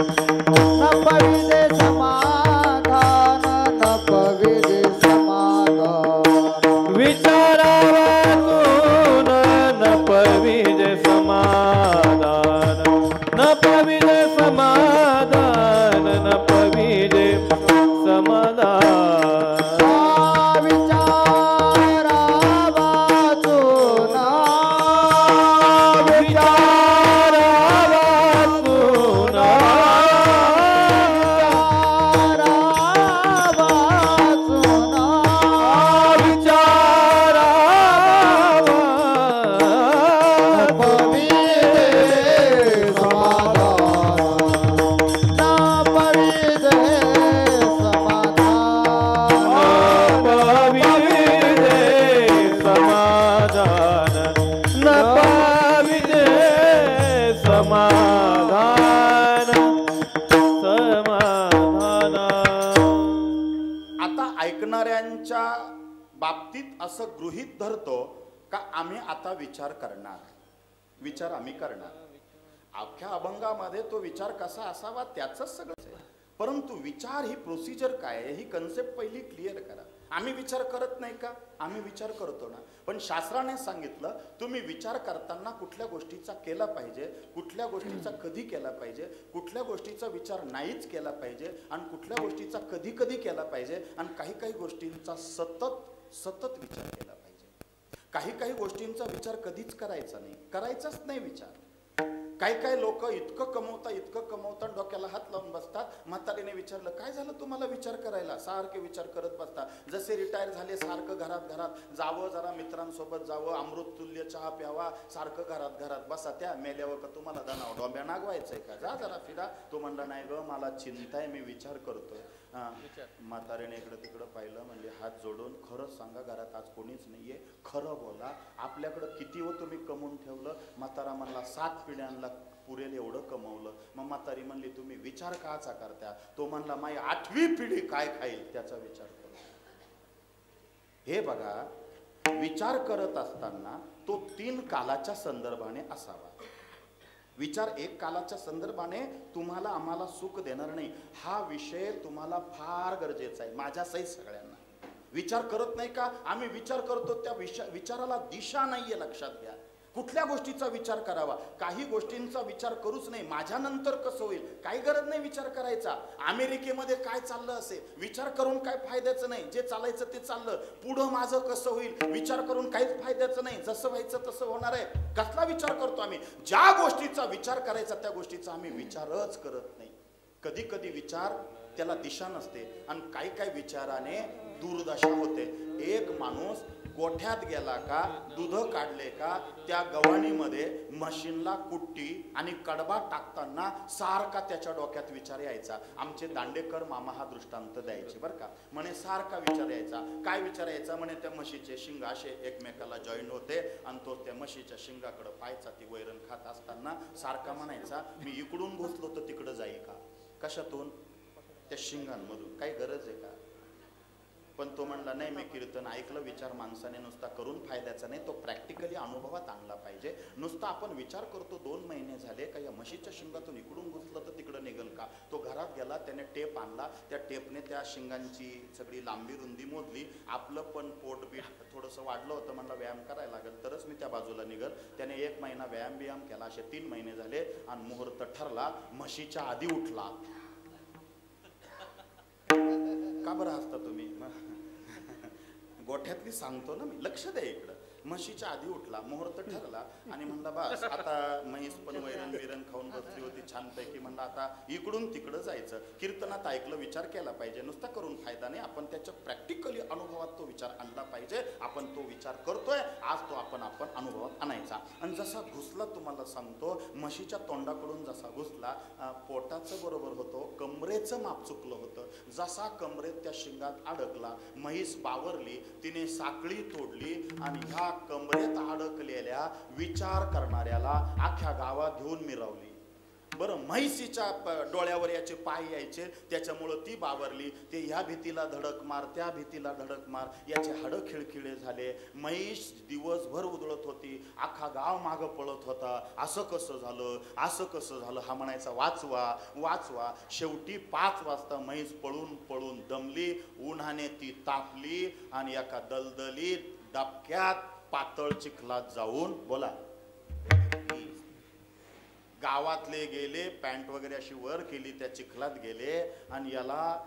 नपविदे समाधान, नपविदे समाधान. विचारा वाचून नपविदे समाधान, नपविदे समाधान, नपविदे समाधान. विचारा वाचून, विचारा वाचून, विचारा वाचून, विचारा नपविदे समाधान, नपविदे समाधान, समाधान. आता ऐकणाऱ्यांच्या बाबतीत असं गृहीत धरतो का आम्ही आता विचार करणार, विचार आम्ही करणार. अख्ख्या अभंगामध्ये तो विचार कसा असावा त्याच सगळं आहे. परंतु विचार ही प्रोसिजर काय आहे, ही कन्सेप्ट पहिली क्लिअर करा. आम्ही विचार करत नाही का? आम्ही विचार करतो ना. पण शास्त्राने सांगितलं तुम्ही विचार करताना कुठल्या गोष्टीचा केला पाहिजे, कुठल्या गोष्टीचा कधी केला पाहिजे, कुठल्या गोष्टीचा विचार नाहीच केला पाहिजे, आणि कुठल्या गोष्टीचा कधी कधी केला पाहिजे, आणि काही काही गोष्टींचा सतत विचार केला पाहिजे. काही काही गोष्टींचा विचार कधीच करायचा नाही, करायचाच नाही विचार. काही काही लोक इतकं कमवतात डोक्याला हात लावून बसतात. म्हातारीने विचारलं काय झालं तुम्हाला विचार करायला, सारखे विचार करत बसतात. जसे रिटायर झाले सारखं घरात जावं, जरा मित्रांसोबत जावं, अमृततुल्य चहा प्यावा, सारखं घरात बसा. त्या मेल्यावर का तुम्हाला दनाव डोंब्या नागवायचंय का, जा जरा फिरा. तो म्हणला नाही ग मला चिंता आहे, मी विचार करतोय. म्हातारीने इकडं तिकडं पाहिलं, म्हणजे हात जोडून खरंच सांगा घरात आज कोणीच नाहीये, खरं बोला, आपल्याकडं किती हो तुम्ही कमवून ठेवलं. म्हातारा म्हणला 7 पिढ्यांना पुरेल एवढं कमवलं. मग म्हातारी म्हणली तुम्ही विचार काचा करत्या. तो म्हणला माझी 8वी पिढी काय खाईल त्याचा विचार करू. हे बघा, विचार करत असताना तो 3 कालाच्या संदर्भाने असावा. विचार 1 कालाच्या संदर्भाने तुम्हाला आम्हाला सुख देणार नाही. हा विषय तुम्हाला फार गरजेचा आहे, माझ्या सहित सगळ्यांना. विचार करत नाही का? आम्ही विचार करतो, त्या विचाराला दिशा नाहीये. लक्षात घ्या, कुठल्या गोष्टीचा विचार करावा. काही गोष्टींचा विचार करूच नाही. माझ्यानंतर कसं होईल, काही गरज नाही विचार करायचा. अमेरिकेमध्ये काय चाललं असेल, विचार करून काय फायद्याचं नाही. जे चालायचं ते चाललं. पुढं माझं कसं होईल, विचार करून काहीच फायद्याचं नाही. जसं व्हायचं तसं होणार आहे. कसला विचार करतो आम्ही? ज्या गोष्टीचा विचार करायचा त्या गोष्टीचा आम्ही विचारच करत नाही. कधी कधी विचार त्याला दिशा नसते, आणि काही काही विचाराने दुर्दशा होते. एक माणूस गोठ्यात गेला का, दूध काढले का, त्या गव्हाणीमध्ये मशीनला कुट्टी आणि कडबा टाकताना सारखा त्याच्या डोक्यात विचार यायचा. आमचे दांडेकर मामा हा दृष्टांत द्यायचे बरं का. म्हणे सारखा विचार यायचा. काय विचार यायचा? म्हणे त्या म्हशीचे शिंग असे एकमेकाला जॉईन होते, आणि तो त्या म्हशीच्या शिंगाकडे पाहायचा. ती वैरण खात असताना सारखा म्हणायचा मी इकडून घुसलो तर तिकडं जाईल का. कशातून? त्या शिंगांमधून. काही गरज आहे का? पण तो म्हणला नाही, मी कीर्तन ऐकलं, विचार माणसाने नुसता करून फायद्याचा नाही, तो प्रॅक्टिकली अनुभवात आणला पाहिजे. नुसता आपण विचार करतो 2 महिने झाले का या म्हशीच्या शिंगातून इकडून घुसलं तर तिकडं निघल का. तो घरात गेला, त्याने टेप आणला, त्या टेपने त्या शिंगांची सगळी लांबी रुंदी मोजली. आपलं पण पोट बीट थोडंसं वाढलं होतं, म्हणला व्यायाम करायला लागेल तरच मी त्या बाजूला निघल. त्याने 1 महिना व्यायाम केला. असे 3 महिने झाले आणि मुहूर्त ठरला. म्हशीच्या आधी उठला. का बरं हसता तुम्ही? गोठ्यातली सांगतो ना मी, लक्ष द्या इकडं. म्हशीच्या आधी उठला, मुहूर्त ठरला आणि म्हणला बस आता म्हैस पण वैरण बिरण खाऊन बसली होती छानपैकी, म्हणला आता इकडून तिकडं जायचं. कीर्तनात ऐकलं, विचार केला पाहिजे, नुसता करून फायदा नाही, आपण त्याच्या प्रॅक्टिकली अनुभवात तो विचार आणला पाहिजे. आपण तो विचार करतोय आज, तो आपण अनुभवात आणायचा. आणि जसा घुसला, तुम्हाला सांगतो, म्हशीच्या तोंडाकडून जसा घुसला, पोटाचं बरोबर होतो, कमरेचं माप चुकलं होतं. जसा कमरेत त्या शिंगात अडकला, म्हैस बावरली, तिने साखळी तोडली आणि ह्या कमरेत अडकलेल्या विचार करणाऱ्याला अख्ख्या गावात घेऊन मिरवली. बरं, म्हैसीच्या डोळ्यावर याचे पाय यायचे, त्याच्यामुळं ती बावरली. ते ह्या भीतीला धडक मार, त्या भीतीला धडक मार, याचे हाडं खिळखिळे झाले. म्हैस दिवसभर उधळत होती, अख्खा गाव मागं पळत होता. असं कसं झालं, असं कसं झालं, हा म्हणायचा वाचवा वाचवा. शेवटी 5 वाजता म्हैस पळून पळून दमली, उन्हाने ती तापली आणि एका दलदलीत डबक्यात पातळ चिखलात जाऊन, बोला, गावातले गेले, पॅन्ट वगैरे अशी वर केली, त्या चिखलात गेले आणि याला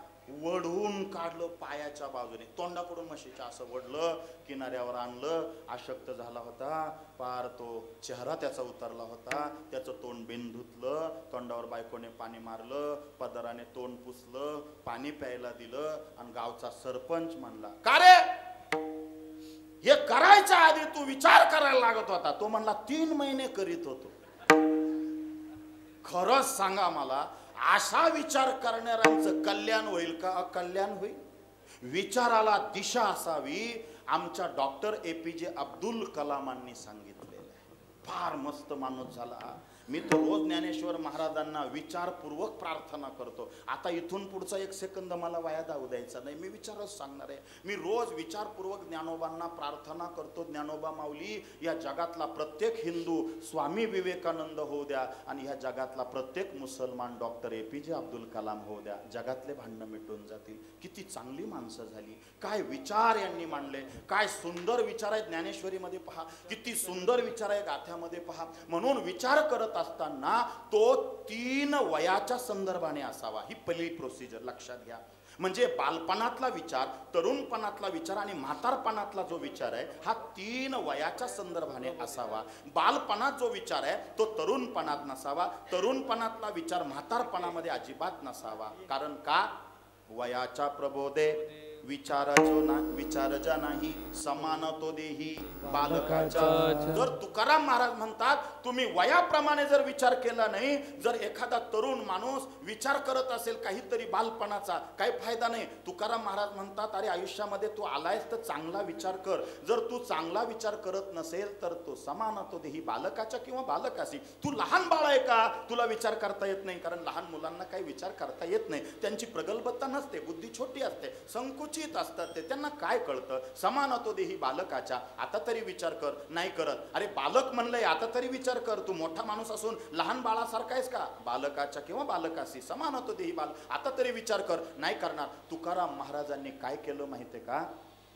वडून काढलं पायाच्या बाजूने, तोंडाकडून म्हशीच्या असं वडलं, किनाऱ्यावर आणलं. अशक्त झाला होता, पार तो चेहरा त्याचा उतरला होता. त्याचं तोंड बिन धुतलं, तोंडावर बायकोने पाणी मारलं, पदराने तोंड पुसलं, पाणी प्यायला दिलं आणि गावचा सरपंच म्हणला, का रे हे करायच्या आधी तू विचार करायला लागत होता? तो म्हणला 3 महिने करीत होतो. खरंच सांगा मला, अशा विचार करणाऱ्यांचं कल्याण होईल का अकल्याण होईल? विचाराला दिशा असावी. आमच्या डॉक्टर APJ अब्दुल कलामांनी सांगितलेलं आहे. फार मस्त माणूस झाला. मी तर रोज ज्ञानेश्वर महाराजांना विचारपूर्वक प्रार्थना करतो. आता इथून पुढचा 1 सेकंद मला वाया जाऊ द्यायचा नाही, मी विचारच सांगणार आहे. मी रोज विचारपूर्वक ज्ञानोबांना प्रार्थना करतो, ज्ञानोबा माऊली या जगातला प्रत्येक हिंदू स्वामी विवेकानंद होऊ द्या आणि ह्या जगातला प्रत्येक मुसलमान डॉक्टर APJ अब्दुल कलाम होऊ द्या. जगातले भांडणं मिटून जातील. किती चांगली माणसं झाली, काय विचार यांनी मांडले, काय सुंदर विचार आहेत ज्ञानेश्वरीमध्ये पहा, किती सुंदर विचार आहे गाथ्यामध्ये पहा. म्हणून विचार करत असताना तो 3 वयाच्या संदर्भाने असावा, ही पहिली प्रोसिजर लक्षात घ्या. म्हणजे बालपणातला विचार, तरुणपणातला विचार आणि म्हातारपणातला जो विचार आहे हा 3 वयाच्या संदर्भाने असावा. बालपणात जो विचार आहे तो तरुणपणात नसावा, तरुणपणातला विचार म्हातारपणामध्ये अजिबात नसावा. कारण का? वयाच्या प्रबोधे विचारजा नाही, समान तो देही बालकाचा. जर तुकाराम महाराज म्हणतात, तुम्ही वयाप्रमाणे जर विचार केला नाही, जर एखादा तरुण माणूस विचार करत असेल काहीतरी बालपणाचा, काही फायदा नाही. तुकाराम महाराज म्हणतात, अरे आयुष्यामध्ये तू आलायस तर चांगला विचार कर. जर तू चांगला विचार करत नसेल तर तो समान तो देही बालकाच्या किंवा बालकाशी. तू लहान बाळ आहे का, तुला विचार करता येत नाही? कारण लहान मुलांना काही विचार करता येत नाही, त्यांची प्रगल्भता नसते, बुद्धी छोटी असते, संकुचित असतात ते, त्यांना काय कळतं? समान तो देही बालकाच्या. आता तरी विचार कर. नाही करत. अरे बालक म्हणलंय, आता तरी विचार कर. तू मोठा माणूस असून लहान बाळासारखा आहेस का? बालकाच्या किंवा बालकाशी समान तो देही बाल. आता तरी विचार कर. नाही करणार. तुकाराम महाराजांनी काय केलं माहितीये का?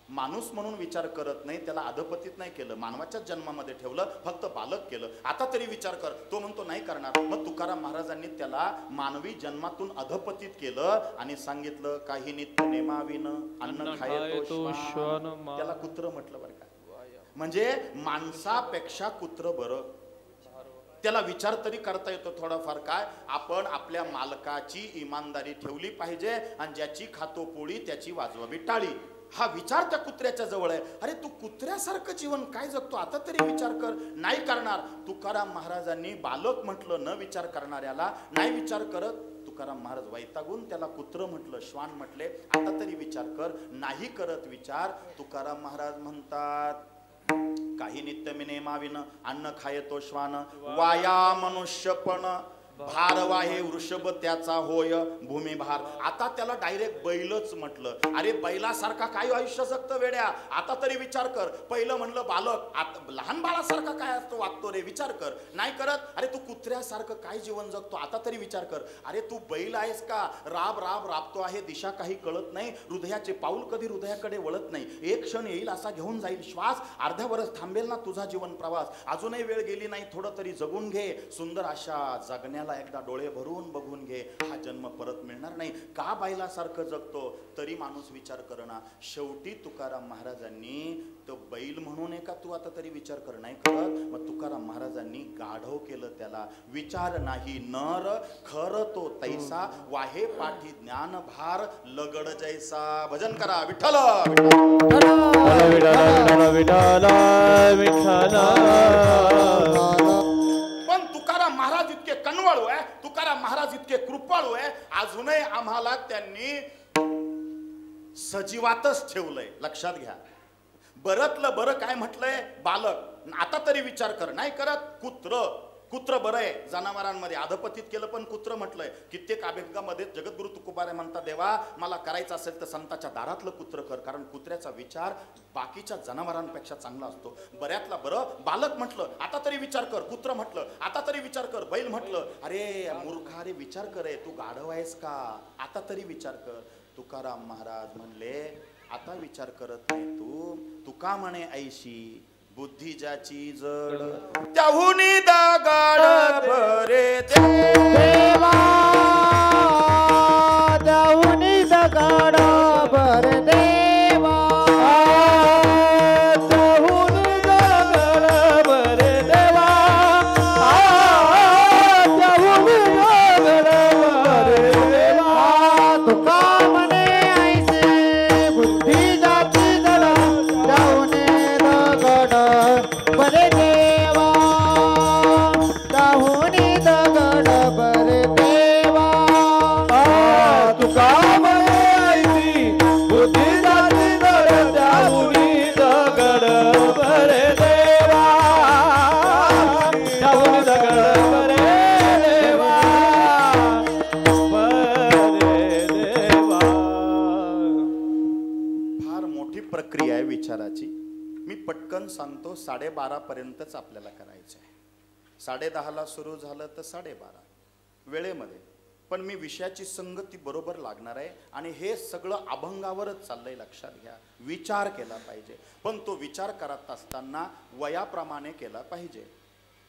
माणूस म्हणून विचार करत नाही, त्याला अधपतीत नाही केलं, मानवाच्या जन्मामध्ये ठेवलं, फक्त बालक केलं. आता तरी विचार कर. तो म्हणतो नाही करणार. मग तुकाराम महाराजांनी त्याला मानवी जन्मातून अधपतीत केलं आणि सांगितलं, काही नित्य नेमाविन अन्न खायतो श्वान. त्याला कुत्र म्हटलं बरं का. म्हणजे माणसापेक्षा कुत्र बरं. त्याला विचार तरी करता येतो थोडाफार. काय? आपण आपल्या मालकाची इमानदारी ठेवली पाहिजे आणि ज्याची खातो पोळी त्याची वाजवावी टाळी. हा विचार त्या कुत्र्याच्या जवळ आहे. अरे तू कुत्र्यासारखं जीवन काय जगतो, आता तरी विचार कर. नाही करणार. तुकाराम महाराजांनी बालक म्हटलं न विचार करणाऱ्याला, नाही विचार करत. तुकाराम महाराज वैतागून त्याला कुत्र म्हटलं, श्वान म्हटले. आता तरी विचार कर. नाही करत विचार. तुकाराम महाराज म्हणतात, काही नित्य मी नेमाविन अन्न खायतो श्वान, वाया मनुष्यपण भारवा हे वृषभ त्याचा होय भूमिभार. आता त्याला डायरेक्ट बैलच म्हटलं. अरे बैलासारखा काय आयुष्य जगतं वेड्या, आता तरी विचार कर. पहिलं म्हणलं बालक, आता लहान बाळासारखा काय असतो वागतो रे, विचार कर. नाही करत. अरे तू कुत्र्यासारखं काय जीवन जगतो, आता तरी विचार कर. अरे तू बैल आहेस का, राब राब राबतो आहे, दिशा काही कळत नाही, हृदयाचे पाऊल कधी हृदयाकडे वळत नाही. एक क्षण येईल असा घेऊन जाईल श्वास, अर्ध्या वर्ष थांबेल ना तुझा जीवन प्रवास. अजूनही वेळ गेली नाही, थोडं तरी जगून घे. सुंदर अशा जगण्याला एकदा डोळे भरून बघून घे. हा जन्म परत मिळणार नाही. का बैलासारखं जगतो, तरी माणूस विचार करना. शेवटी तुकाराम महाराजांनी तो बैल म्हणून का तू आता तरी विचार कर, नाही करत. मग तुकाराम महाराजांनी गाढव केलं त्याला. विचार नाही नर खर तो तैसा, वाहे पाठी ज्ञान भार लगड जैसा. भजन करा विठ्ठल पण तुकाराम महाराज इतके कनवाळू आहे, तुकाराम महाराज इतके कृपाळू आहे, अजूनही आम्हाला त्यांनी सजीवातच ठेवलंय. लक्षात घ्या. बरतलं बरं काय म्हटलंय, बालक. आता तरी विचार कर, नाही करत. कुत्र बरं आहे, जनावरांमध्ये अधपतीत केलं पण कुत्र म्हटलंय. कित्येक अभंगामध्ये जगद्गुरु तुकोबारे म्हणतात, देवा मला करायचं असेल तर संताच्या दारातलं कुत्र कर, कारण कुत्र्याचा विचार बाकीच्या जनावरांपेक्षा चांगला असतो. बऱ्यातला बरं बालक म्हटलं, आता तरी विचार कर. कुत्र म्हटलं, आता तरी विचार कर. बैल म्हटलं, अरे मूर्खा, अरे विचार कर, तू गाढव आहेस का, आता तरी विचार कर. तुकाराम महाराज म्हणले, आता विचार करत नाही तू. तुका म्हणे ऐशी बुद्धी ज्याची जड, त्याहुनी दगड भरे देवा, त्याहुनी दगड भरे देवा, त्याहुनी दगड भरे देवा, त्याहुनी दगड भरे देवा. तुका म्हणे ऐसे बुद्धी जाती जड, त्याहुनी दगड भरे देवा, त्याहुनी दगड भरे देवा. तुका म्हणायची बुद्धी जाती जड, त्याहुनी दगड भरे देवा, त्याहुनी दगड भरे देवा, भरे देवा. फार मोठी प्रक्रिया आहे विचाराची. मी पटकन सांगतो. 12:30 पर्यंतच आपल्याला करायचं आहे. 10:30ला सुरू झालं तर 12:30 वेळेमध्ये. पण मी विषयाची संगती बरोबर लागणार आहे आणि हे सगळं अभंगावरच चाललंय. लक्षात घ्या. विचार केला पाहिजे, पण तो विचार करत असताना वयाप्रमाणे केला पाहिजे.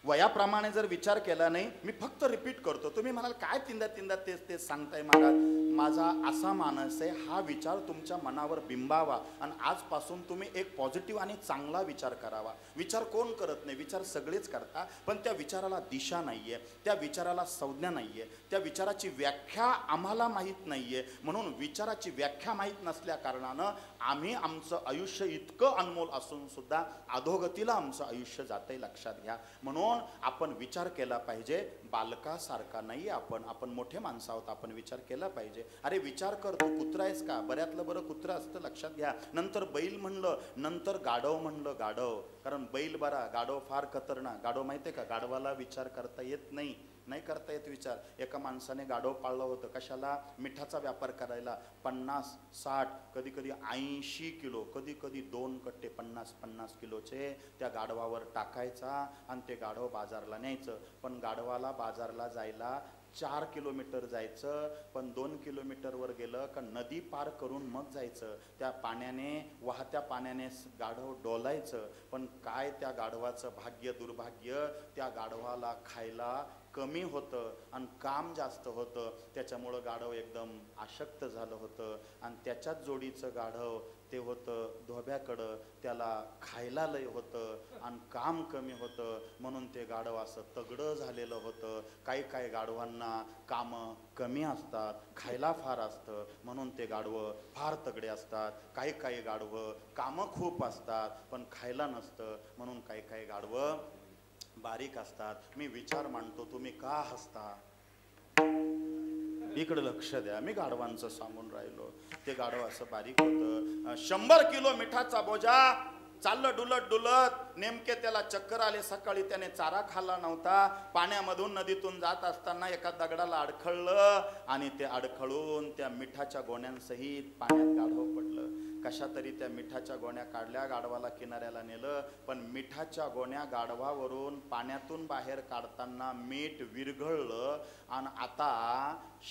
वयाप्रमाणे जर विचार केला नाही, मी फक्त रिपीट करतो. तुम्ही म्हणाल काय तीनदा तेच सांगताय महाराज. माझा असा मानस आहे, हा विचार तुमच्या मनावर बिंबावा आणि आजपासून तुम्ही एक पॉझिटिव्ह आणि चांगला विचार करावा. विचार कोण करत नाही, विचार सगळेच करता, पण त्या विचाराला दिशा नाहीये, त्या विचाराला संज्ञा नाहीये, त्या विचाराची व्याख्या आम्हाला माहीत नाहीये. म्हणून विचाराची व्याख्या माहीत नसल्या कारणानं आम्ही आमचं आयुष्य इतकं अनमोल असून सुद्धा अधोगतीला आमचं आयुष्य जातंय. लक्षात घ्या. म्हणून आपण विचार केला पाहिजे. बालकासारखा नाही आपण मोठे माणसं आहोत, आपण विचार केला पाहिजे. अरे विचार कर, तू कुत्रा आहेस का, बऱ्यातलं बरं कुत्रा असतं. लक्षात घ्या. नंतर बैल म्हणलं, नंतर गाढव म्हणलं. गाढव, कारण बैल बरा, गाढव फार खतरनाक. गाढव माहितीये का, गाढवाला विचार करता येत नाही करता येत विचार. एका माणसाने गाढव पाळलं होतं. कशाला, मिठाचा व्यापार करायला. 50, 60, कधी 80 किलो, कधी 2 कट्टे 50 किलोचे त्या गाढवावर टाकायचा आणि ते गाढव बाजारला न्यायचं. पण गाढवाला बाजारला जायला 4 किलोमीटर जायचं, पण 2 किलोमीटरवर गेलं का नदी पार करून मग जायचं. त्या पाण्याने, वाहत्या पाण्याने गाढव डोलायचं. पण काय त्या गाढवाचं भाग्य दुर्भाग्य, त्या गाढवाला खायला कमी होतं आणि काम जास्त होतं. त्याच्यामुळं गाढव एकदम आशक्त झालं होतं आणि त्याच्याच जोडीचं गाढव ते होतं धोब्याकडं. त्याला खायला लय होतं आणि काम कमी होतं, म्हणून ते गाढव असं तगडं झालेलं होतं. काही गाढवांना कामं कमी असतात, खायला फार असतं, म्हणून ते गाढवं फार तगडे असतात. काही गाढवं कामं खूप असतात पण खायला नसतं, म्हणून काही गाढवं बारीक असतात. मी विचार मांडतो, तुम्ही का हसता? इकडे लक्ष द्या. मी गाढवांचं सांगून राहिलो. ते गाढव असं बारीक होतं. 100 किलो मिठाचा बोजा चाललं डुलत डुलत नेमके त्याला चक्कर आले. सकाळी त्याने चारा खाल्ला नव्हता. पाण्यामधून नदीतून जात असताना एका दगडाला अडखळलं आणि ते अडखळून त्या मिठाच्या गोण्यांसहित पाण्यात गाढव पडलं. कशा तरी त्या मिठाच्या गोण्या काढल्या, गाढवाला किनाऱ्याला नेलं. पण मिठाच्या गोण्या गाढवावरून पाण्यातून बाहेर काढताना मीठ विरघळलं आणि आता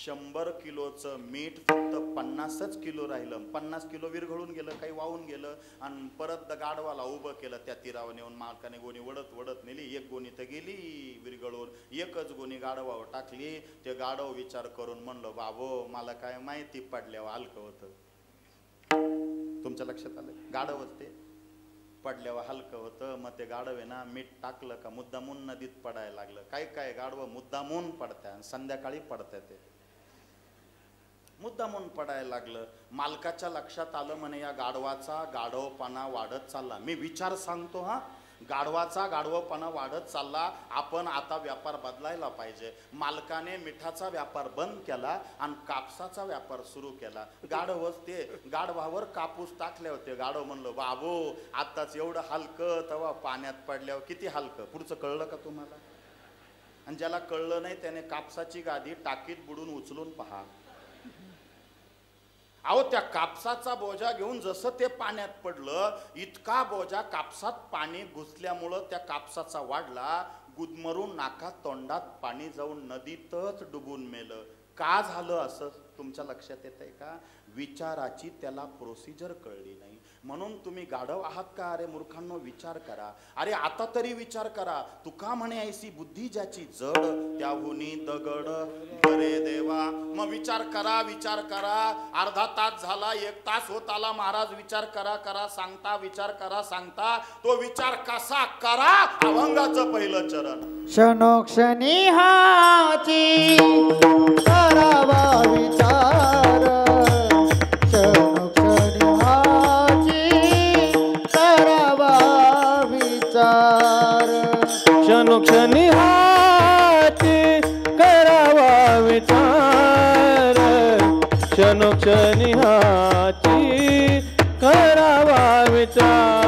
100 किलोचं मीठ फक्त 50 किलो राहिलं. 50 किलो विरघळून गेलं, काही वाहून गेलं. आणि परत गाढवाला उभं केलं. त्या तीरावर नेऊन मालकाने गोणी वडत वडत नेली. एक गोणी तर गेली विरघळून, एकच गोणी गाढवावर टाकली. ते गाढव विचार करून म्हणलं, बाबो मला काय माहिती पडल्यावर हलकं होतं. तुमच्या लक्षात आलं? गाढवच ते पडल्यावर हलकं होतं. मग ते गाढव आहे ना, मीठ टाकलं का मुद्दामून नदीत पडायला लागलं. काय काय गाढव मुद्दामून पडतात, संध्याकाळी पडतात, ते मुद्दामून पडायला लागलं. मालकाच्या लक्षात आलं म्हणे या गाढवाचा गाढवपणा वाढत चालला. मी विचार सांगतो हा, गाढवाचा गाढवपणा वाढत चालला. आपण आता व्यापार बदलायला पाहिजे. मालकाने मिठाचा व्यापार बंद केला आणि कापसाचा व्यापार सुरू केला. गाढवच ते गाढवावर कापूस टाकले होते. गाढव म्हणलं, बाबू आताच एवढं हलकं, तेव्हा पाण्यात पडल्यावर किती हलकं. पुढचं कळलं का तुम्हाला? आणि ज्याला कळलं नाही त्याने कापसाची गादी टाकीत बुडून उचलून पहा. अहो त्या कापसाचा बोजा घेऊन जसं ते पाण्यात पडलं, इतका बोजा कापसात पाणी घुसल्यामुळं त्या कापसाचा वाढला. गुदमरून नाकात तोंडात पाणी जाऊन नदीतच डुबून मेलं. का झालं असं तुमच्या लक्षात येतंय का? विचाराची त्याला प्रोसिजर कळली नाही. म्हणून तुम्ही गाढव आहात का? अरे मूर्खांनो, विचार करा. अरे आता तरी विचार करा. तुका म्हणे ऐसी बुद्धी ज्याची जड, त्याहुनी दगड बरे देवा. मग विचार करा, विचार करा. अर्धा तास झाला, 1 तास होत आला. महाराज विचार करा करा सांगता, विचार करा सांगता. तो विचार कसा करा? अभंगाचं पहिलं चरण. क्षणोक्षणी हाची करावा विचार, क्षणोक्षणी हाची करावा विचार, क्षणोक्षणी हाची करावा विचार, क्षणोक्षणी हाची करावा विचार.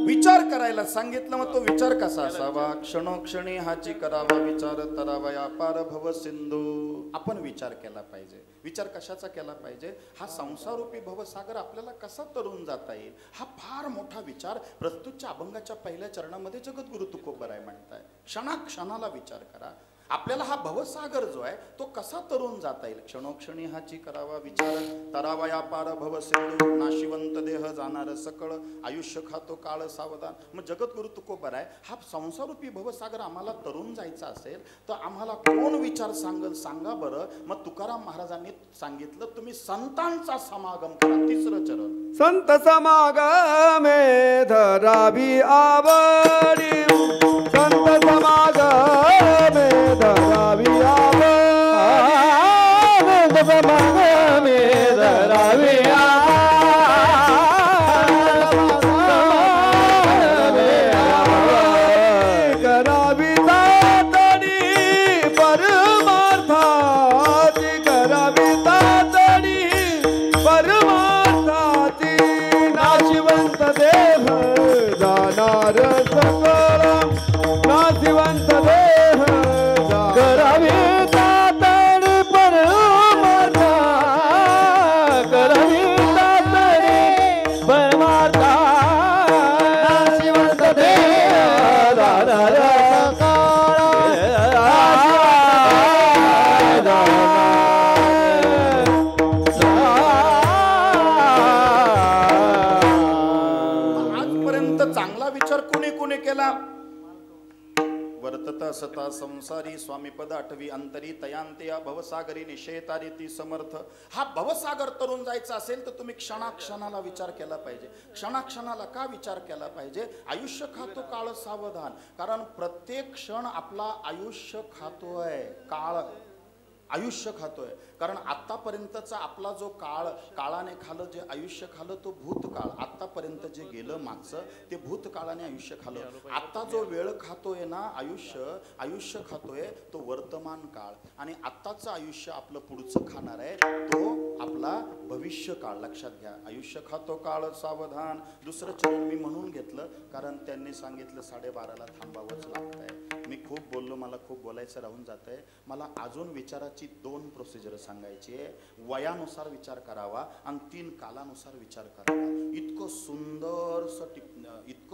विचार करायला सांगितलं, मग तो विचार कसा असावा? क्षणोक्षणी हाची करावा विचार, तरावा अपार भव सिंधू. आपण विचार केला पाहिजे. विचार कशाचा केला पाहिजे? हा संसारूपी भवसागर आपल्याला कसा तरून जाता येईल, हा फार मोठा विचार प्रस्तुतच्या अभंगाच्या पहिल्या चरणामध्ये जगद्गुरु तुकोबराय म्हणताय. क्षणाक्षणाला विचार करा. आपल्याला हा भवसागर जो आहे तो कसा तरून जाता येईल. क्षणोक्षणी हाची करावा विचार, तरावया पार भव सिंधू. नाशिवंत देह जाणार सकळ, आयुष्य खातो काळ सावधान. मग जगद्गुरु तुकोबराय हा संसारूपी भवसागर आम्हाला तरून जायचा असेल तर आम्हाला कोण विचार सांगल सांगा बरं. मग तुकाराम महाराजांनी सांगितलं, तुम्ही संतांचा समागम करा. 3रं चरण. संत समागमे धरावी आवडी, संत समागमे धरावी आनंद माग मे धरावी करावी तातडी परमार्थाची करावी तातडी परमार्थाची नाशिवंत देह जाणार सकळ नाशिवंत देह करावी तातडी परमार्थ करावी तातडी परमार्थ नाशिवंत देह जाणार आजपर्यंत चांगला विचार कोणी कोणी केला? वर्तता सता संसारी स्वामीपद आठवी अंतरी तयांतया भवसागरी निषेतारी ती समर्थ. हा भवसागर तरुण जायचा असेल तर तुम्ही क्षणाक्षणाला विचार केला पाहिजे. क्षणाक्षणाला का विचार केला पाहिजे? आयुष्य खातो काळ सावधान. कारण प्रत्येक क्षण आपला आयुष्य खातोय, काळ आयुष्य खातोय. कारण आतापर्यंतचा आपला जो काळाने खालं, जे आयुष्य खालं तो भूतकाळ. आतापर्यंत जे गेलं मागचं ते भूतकाळाने आयुष्य खालं. आता जो वेळ खातोय ना आयुष्य खातोय तो वर्तमान काळ. आणि आत्ताचं आयुष्य आपलं पुढचं खाणार आहे तो आपला भविष्य काळ. लक्षात घ्या, आयुष्य खातो काळ सावधान. दुसरं चरण मी म्हणून घेतलं कारण त्यांनी सांगितलं 12:30ला थांबावंच लागतंय. मी खूप बोललो, मला खूप बोलायचं राहून जात आहे. मला अजून विचाराची 2 प्रोसिजर सांगायची आहे. वयानुसार विचार करावा आणि 3 कालानुसार विचार करावा. इतकं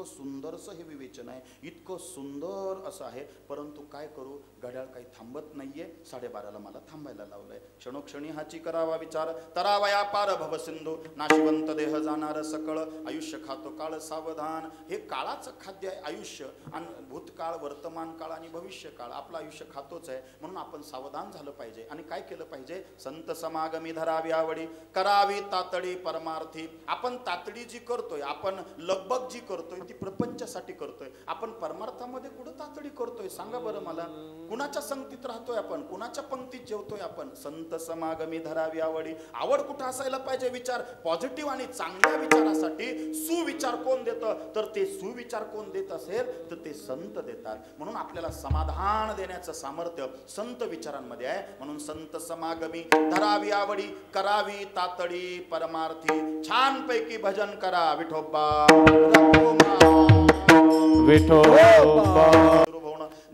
सुंदरसं हे विवेचन आहे, इतकं सुंदर असं आहे. परंतु काय करू, घड्याळ काही थांबत नाहीये. 12:30ला मला थांबायला लावलंय. क्षणोक्षणी हाची करावा विचार. तरावया पार भवसिंधू नाशिवंत देह जाणार सकळ. आयुष्य खातो काळ सावधान. हे काळाचं खाद्य आहे आयुष्य. आणि भूतकाळ, वर्तमान काळ आणि भविष्य काळ आपलं आयुष्य खातोच आहे. म्हणून आपण सावधान झालं पाहिजे. आणि काय केलं पाहिजे? संत समागमी धरावी आवडी करावी तातडी परमार्थी. आपण तातडी जी करतोय, आपण लगबग जी करतोय ती प्रपंचासाठी करतोय. आपण परमार्थामध्ये कुठं तातडी करतोय सांगा बरं मला? कुणाच्या संगतीत राहतोय आपण? कुणाच्या पंक्तीत जेवतोय आपण? संत समागमी धरावी आवडी. आवड कुठं असायला पाहिजे? विचार पॉझिटिव्ह आणि चांगल्या विचारासाठी सुविचार कोण देतं? तर ते सुविचार कोण देत असेल तर ते संत देतात. म्हणून आपल्याला समाधान देण्याचं सामर्थ्य संत विचारांमध्ये आहे. म्हणून संत समागमी धरावी आवडी करावी तातडी परमार्थी. छानपैकी भजन करा विठोबा विठोबा.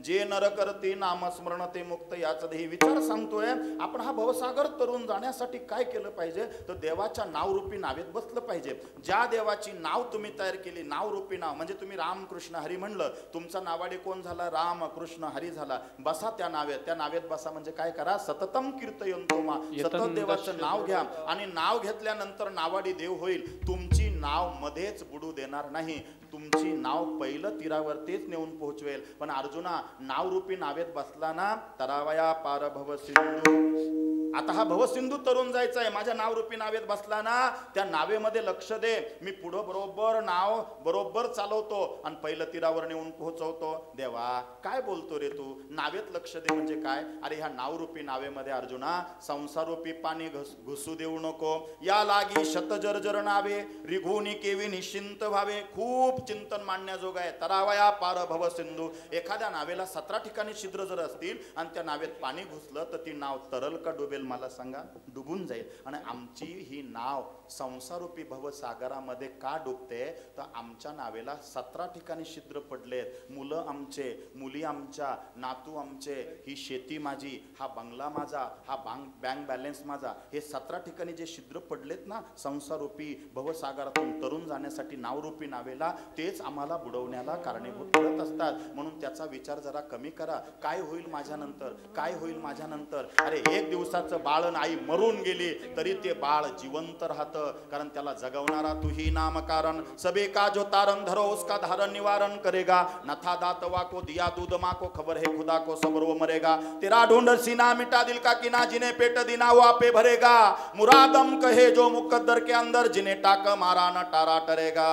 जे नर करते नामस्मरण ते मुक्त याचा देही. विचार सांगतोय आपण हा भवसागर तरुण जाण्यासाठी काय केलं पाहिजे? तर देवाच्या नावरूपी नावेत बसलं पाहिजे. ज्या देवाची नाव तुम्ही तयार केली, नावरूपी नाव म्हणजे तुम्ही राम कृष्ण हरी म्हणलं, तुमचा नावाडे कोण झाला? राम कृष्ण हरी झाला. बसा त्या नावेत. त्या नावेत बसा म्हणजे काय करा? सततम कीर्तयन्तो मा. सतत देवाचं नाव घ्या. आणि नाव घेतल्यानंतर नावाडी देव होईल. तुमची नाव मध्येच बुडू देणार नाही. तुमची नाव पहिलं तीरावरतीच नेऊन पोहोचवेल. पण अर्जुना, नावरूपी नावेत बसला ना, तरावया पार भवसिंधू. आता हा भवसिंधू तरुण जायचा आहे. माझ्या नावरूपी नावेत बसला ना, त्या नावेमध्ये लक्ष दे. मी पुढं बरोबर नाव बरोबर चालवतो आणि पहिलं तीरावर नेऊन पोहोचवतो. देवा काय बोलतो रे तू? नावेत लक्ष दे म्हणजे काय? अरे ह्या नावरूपी नावेमध्ये अर्जुना संसारूपी पाणी घुसू देऊ नको. या लागी शतजर्जर नावे रिघुनी केवी निश्चिंत व्हावे. खूप चिंतन मांडण्याजोग आहे. तरावया पार भवसिंधू. एखाद्या नावेला 17 ठिकाणी छिद्र जर असतील आणि त्या नावेत पाणी घुसलं तर ती नाव तरल का डुबेल? मला सांगा. डुबून जाईल. आणि आमची ही नाव संसारूपी भवसागरामध्ये का डुबते? तर आमच्या नावेला 17 ठिकाणी छिद्र पडलेत. मुलं आमचे, मुली आमच्या, नातू आमचे, ही शेती माझी, हा बंगला माझा, हा बँक बॅलन्स माझा. हे 17 ठिकाणी जे छिद्र पडलेत ना संसारूपी भवसागरातून तरुण जाण्यासाठी नावरूपी नावेला, तेच आम्हाला बुडवण्याला कारणीभूत ठरत असतात. म्हणून त्याचा विचार जरा कमी करा. काय होईल माझ्यानंतर? काय होईल माझ्यानंतर? अरे एक दिवसाचं बाळन आई मरून गेली तरी ते बाळ जिवंत राहतं. कारण त्याला जगवणारा तू ही नाम कारण. सबे का जो तारण धरो उसका धारण निवारण करेगा. नथा दात वाको दिया दूध माको खबर है खुदा को सबर वो मरेगा. तेरा ढूंढ सीना मिटा दिल का किना जिन्हें पेट दिना वो आपे भरेगा. मुरादम कहे जो मुकद्दर के अंदर जिन्हें टाक मारा न टारा टरेगा.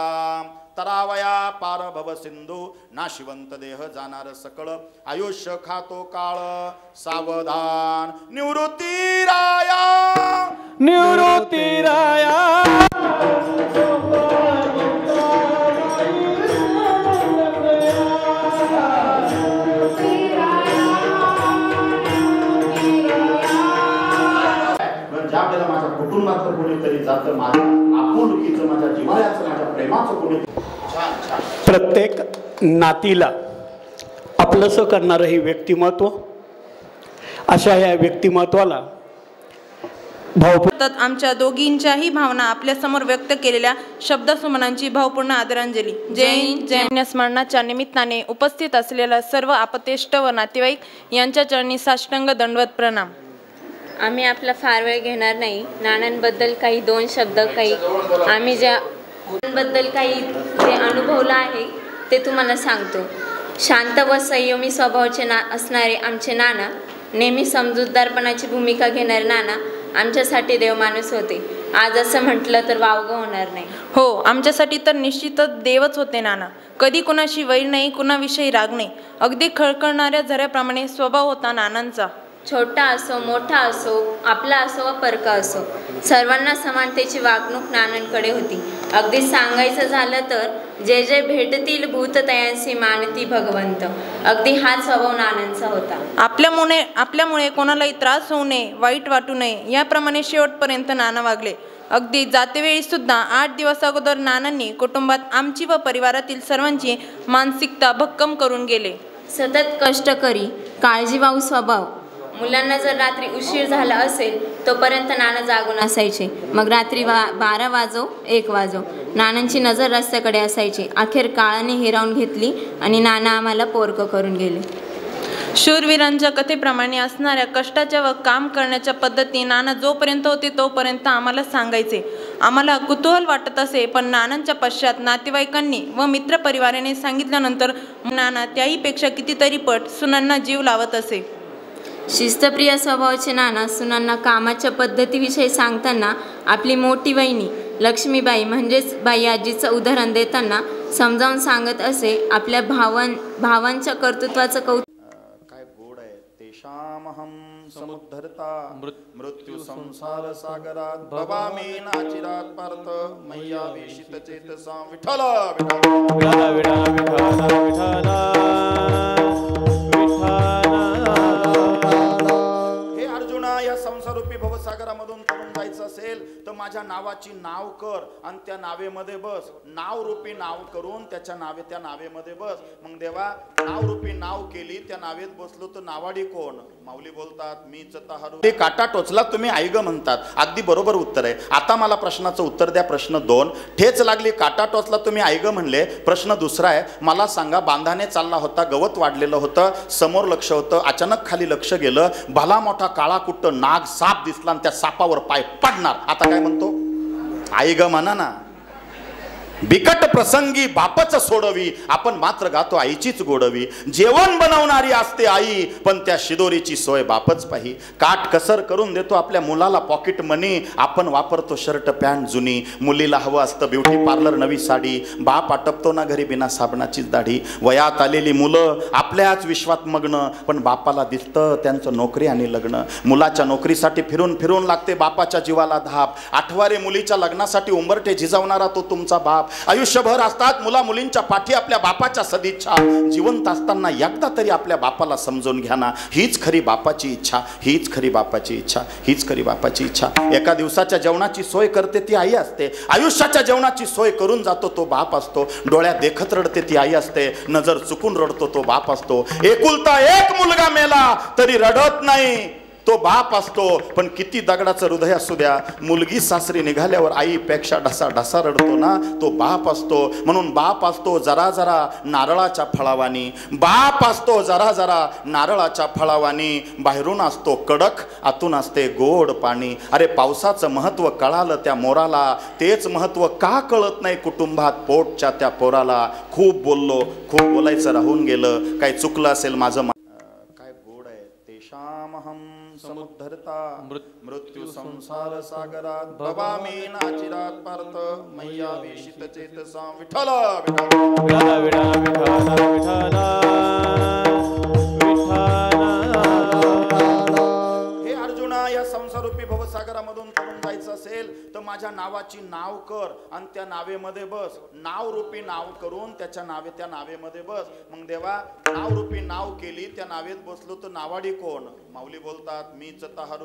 तरावया पार भव सिंधू नाशिवंत देह जाणार सकळ आयुष्य खातो काळ सावधान निवृत्ती राया निवृत्ती राया ज्या वेळेला माझ्या कुटुंबाचं कोणीतरी जातं माझ्या आपुलकीचं माझ्या जिव्हाळ्याचं माझ्या प्रेमाचं कोणी प्रत्येक नातीला आपलंसं करणारं हे व्यक्तिमत्व, अशा ह्या व्यक्तिमत्वाला आमच्या दोघींच्याही भावना आपल्या समोर व्यक्त केलेल्या शब्दसुमनांची भावपूर्ण आदरांजली. जैन स्मरणाच्या निमित्ताने उपस्थित असलेल्या सर्व आपतेष्ट व नातेवाईक यांच्या चरणी साष्टांग दंडवत प्रणाम. आम्ही आपला फार वेळ घेणार नाही. नानांबद्दल काही दोन शब्द, काही आम्ही बद्दल काही जे अनुभवलं आहे ते तुम्हाला सांगतो. शांत व संयमी स्वभावाचे असणारे आमचे नाना, नेहमी समजूतदारपणाची भूमिका घेणारे नाना आमच्यासाठी देवमाणूस होते. आज असं म्हटलं तर वावगं होणार नाही. हो, आमच्यासाठी तर निश्चितच देवच होते नाना. कधी कुणाशी वैर नाही, कुणाविषयी राग नाही. अगदी खळखळणाऱ्या झऱ्याप्रमाणे स्वभाव होता नानांचा. छोटा असो मोठा असो, आपला असो व परका असो, सर्वांना समानतेची वागणूक नानांकडे होती. अगदी सांगायचं झालं तर जे जे भेटतील भूततयांसी मानती भगवंत, अगदी हाच स्वभाव नानांचा होता. आपल्यामुळे कोणालाही त्रास होऊ नये, वाईट वाटू नये याप्रमाणे शेवटपर्यंत नाना वागले. अगदी जातेवेळी सुद्धा 8 दिवस अगोदर नानांनी कुटुंबात आमची व परिवारातील सर्वांची मानसिकता भक्कम करून गेले. सतत कष्ट करी, काळजीवाहू स्वभाव. मुलांना जर रात्री उशीर झाला असेल तोपर्यंत नाना जागून असायचे. मग रात्री 12 वाजो 1 वाजो नानांची नजर रस्त्याकडे असायची. अखेर काळाने हिरावून घेतली आणि नाना आम्हाला पोरकं करून गेले. शूरवीरांच्या कथेप्रमाणे असणाऱ्या कष्टाच्या व काम करण्याच्या पद्धती नाना जोपर्यंत होते तोपर्यंत आम्हाला सांगायचे. आम्हाला कुतूहल वाटत असे, पण नानांच्या पश्चात नातेवाईकांनी व मित्रपरिवाराने सांगितल्यानंतर नाना त्याहीपेक्षा कितीतरी पट सुनांना जीव लावत असे. शिस्तप्रिय स्वभावाचे नाना सुनांना कामाच्या पद्धतीविषयी सांगताना आपली मोठी वहिनी लक्ष्मीबाई म्हणजेच बाई आजीचं उदाहरण देताना समजावून सांगत असे. आपल्या भावांच्या कर्तृत्वाचं काय गोड आहे. तेषामहं समुद्धरता मृत्यू संसार सागरात भवामी नाचिरात पार्थ मय्या वेशित चेतसा विठ्ठल विठ्ठला विठ्ठला विठ्ठला विठ्ठला या संसारूपी भवसागरामधून तरुण जायचं असेल तर माझ्या नावाची नाव कर आणि त्या नावेमध्ये बस. नाव रूपी नाव करून त्या नावेमध्ये बस. मग देवा नाव रूपी नाव केली, त्या नावेत बसलो तर नावाडी कोण? माऊली बोलतात मीच तहारू. ते काटा टोचला तुम्ही आई ग म्हणतात. अगदी बरोबर उत्तर आहे. आता मला प्रश्नाचं उत्तर द्या. प्रश्न 2. ठेच लागली, काटा टोचला, तुम्ही आई ग म्हणले. प्रश्न दुसरा आहे, मला सांगा, बांधाने चालला होता, गवत वाढलेलं होतं, समोर लक्ष होतं, अचानक खाली लक्ष गेलं, भला मोठा काळा कुट्ट नाग साप दिसला आणि त्या सापावर पाय पडणार. आता काय म्हणतो? आई ग म्हणा ना. बिकट प्रसंगी बापच सोडवी, आपण मात्र गातो आईचीच गोडवी. जेवण बनवणारी असते आई, पण त्या शिदोरीची सोय बापच पाही. काट कसर करून देतो आपल्या मुलाला पॉकेट मनी, आपण वापरतो शर्ट पॅन्ट जुनी. मुलीला हवं असतं ब्युटी पार्लर नवी साडी, बाप आटपतो ना घरी बिना साबणाचीच दाढी. वयात आलेली मुलं आपल्याच विश्वात मग्न, पण बापाला दिसतं त्यांचं नोकरी आणि लग्न. मुलाच्या नोकरीसाठी फिरून फिरून लागते बापाच्या जीवाला धाप. आठवारे मुलीच्या लग्नासाठी उंबरठे झिजवणारा तो तुमचा बाप. आयुष्यभर असतात मुला मुलींच्या पाठी आपल्या बापाच्या सदिच्छा. जिवंत असताना एकदा तरी आपल्या बापाला समजून घ्या ना. हीच खरी बापाची इच्छा, हीच खरी बापाची इच्छा, हीच खरी बापाची इच्छा. एका दिवसाच्या जेवणाची सोय करते ती आई असते, आयुष्याच्या जेवणाची सोय करून जातो तो बाप असतो. डोळ्यात देखत रडते ती आई असते, नजर चुकून रडतो तो बाप असतो. एकुलता एक मुलगा मेला तरी रडत नाही तो बाप असतो. पण किती दगडाचं हृदय असू द्या, मुलगी सासरी निघाल्यावर आईपेक्षा ढसा ढसा रडतो ना, तो बाप असतो. म्हणून बाप असतो जरा जरा नारळाच्या फळावानी, बाप असतो जरा जरा नारळाच्या फळावानी. बाहेरून असतो कडक, आतून असते गोड पाणी. अरे पावसाचं महत्व कळालं त्या मोराला, तेच महत्व का कळत नाही कुटुंबात पोटच्या त्या पोराला. खूप बोललो, खूप बोलायचं राहून गेलं, काय चुकलं असेल माझं. काय गोड आहे. तेषामहं समुद्धरता मृत्यू संसार सागरात भवामी नाचिरात पार्थ मैया वेशित चेतसा विठ्ठल विठ्ठल विठ्ठल विठ्ठल विठ्ठल हे अर्जुना, या संसारूपी भवसागरामधून तरुण जायचं असेल तर माझ्या नावाची नाव कर आणि त्या नावेमध्ये बस. नाव रूपी नाव करून त्या नावेमध्ये बस. मग देवा नाव रूपी नाव केली, त्या नावेत बसलो तर नावाडी कोण? माऊली बोलतात मीच तहारू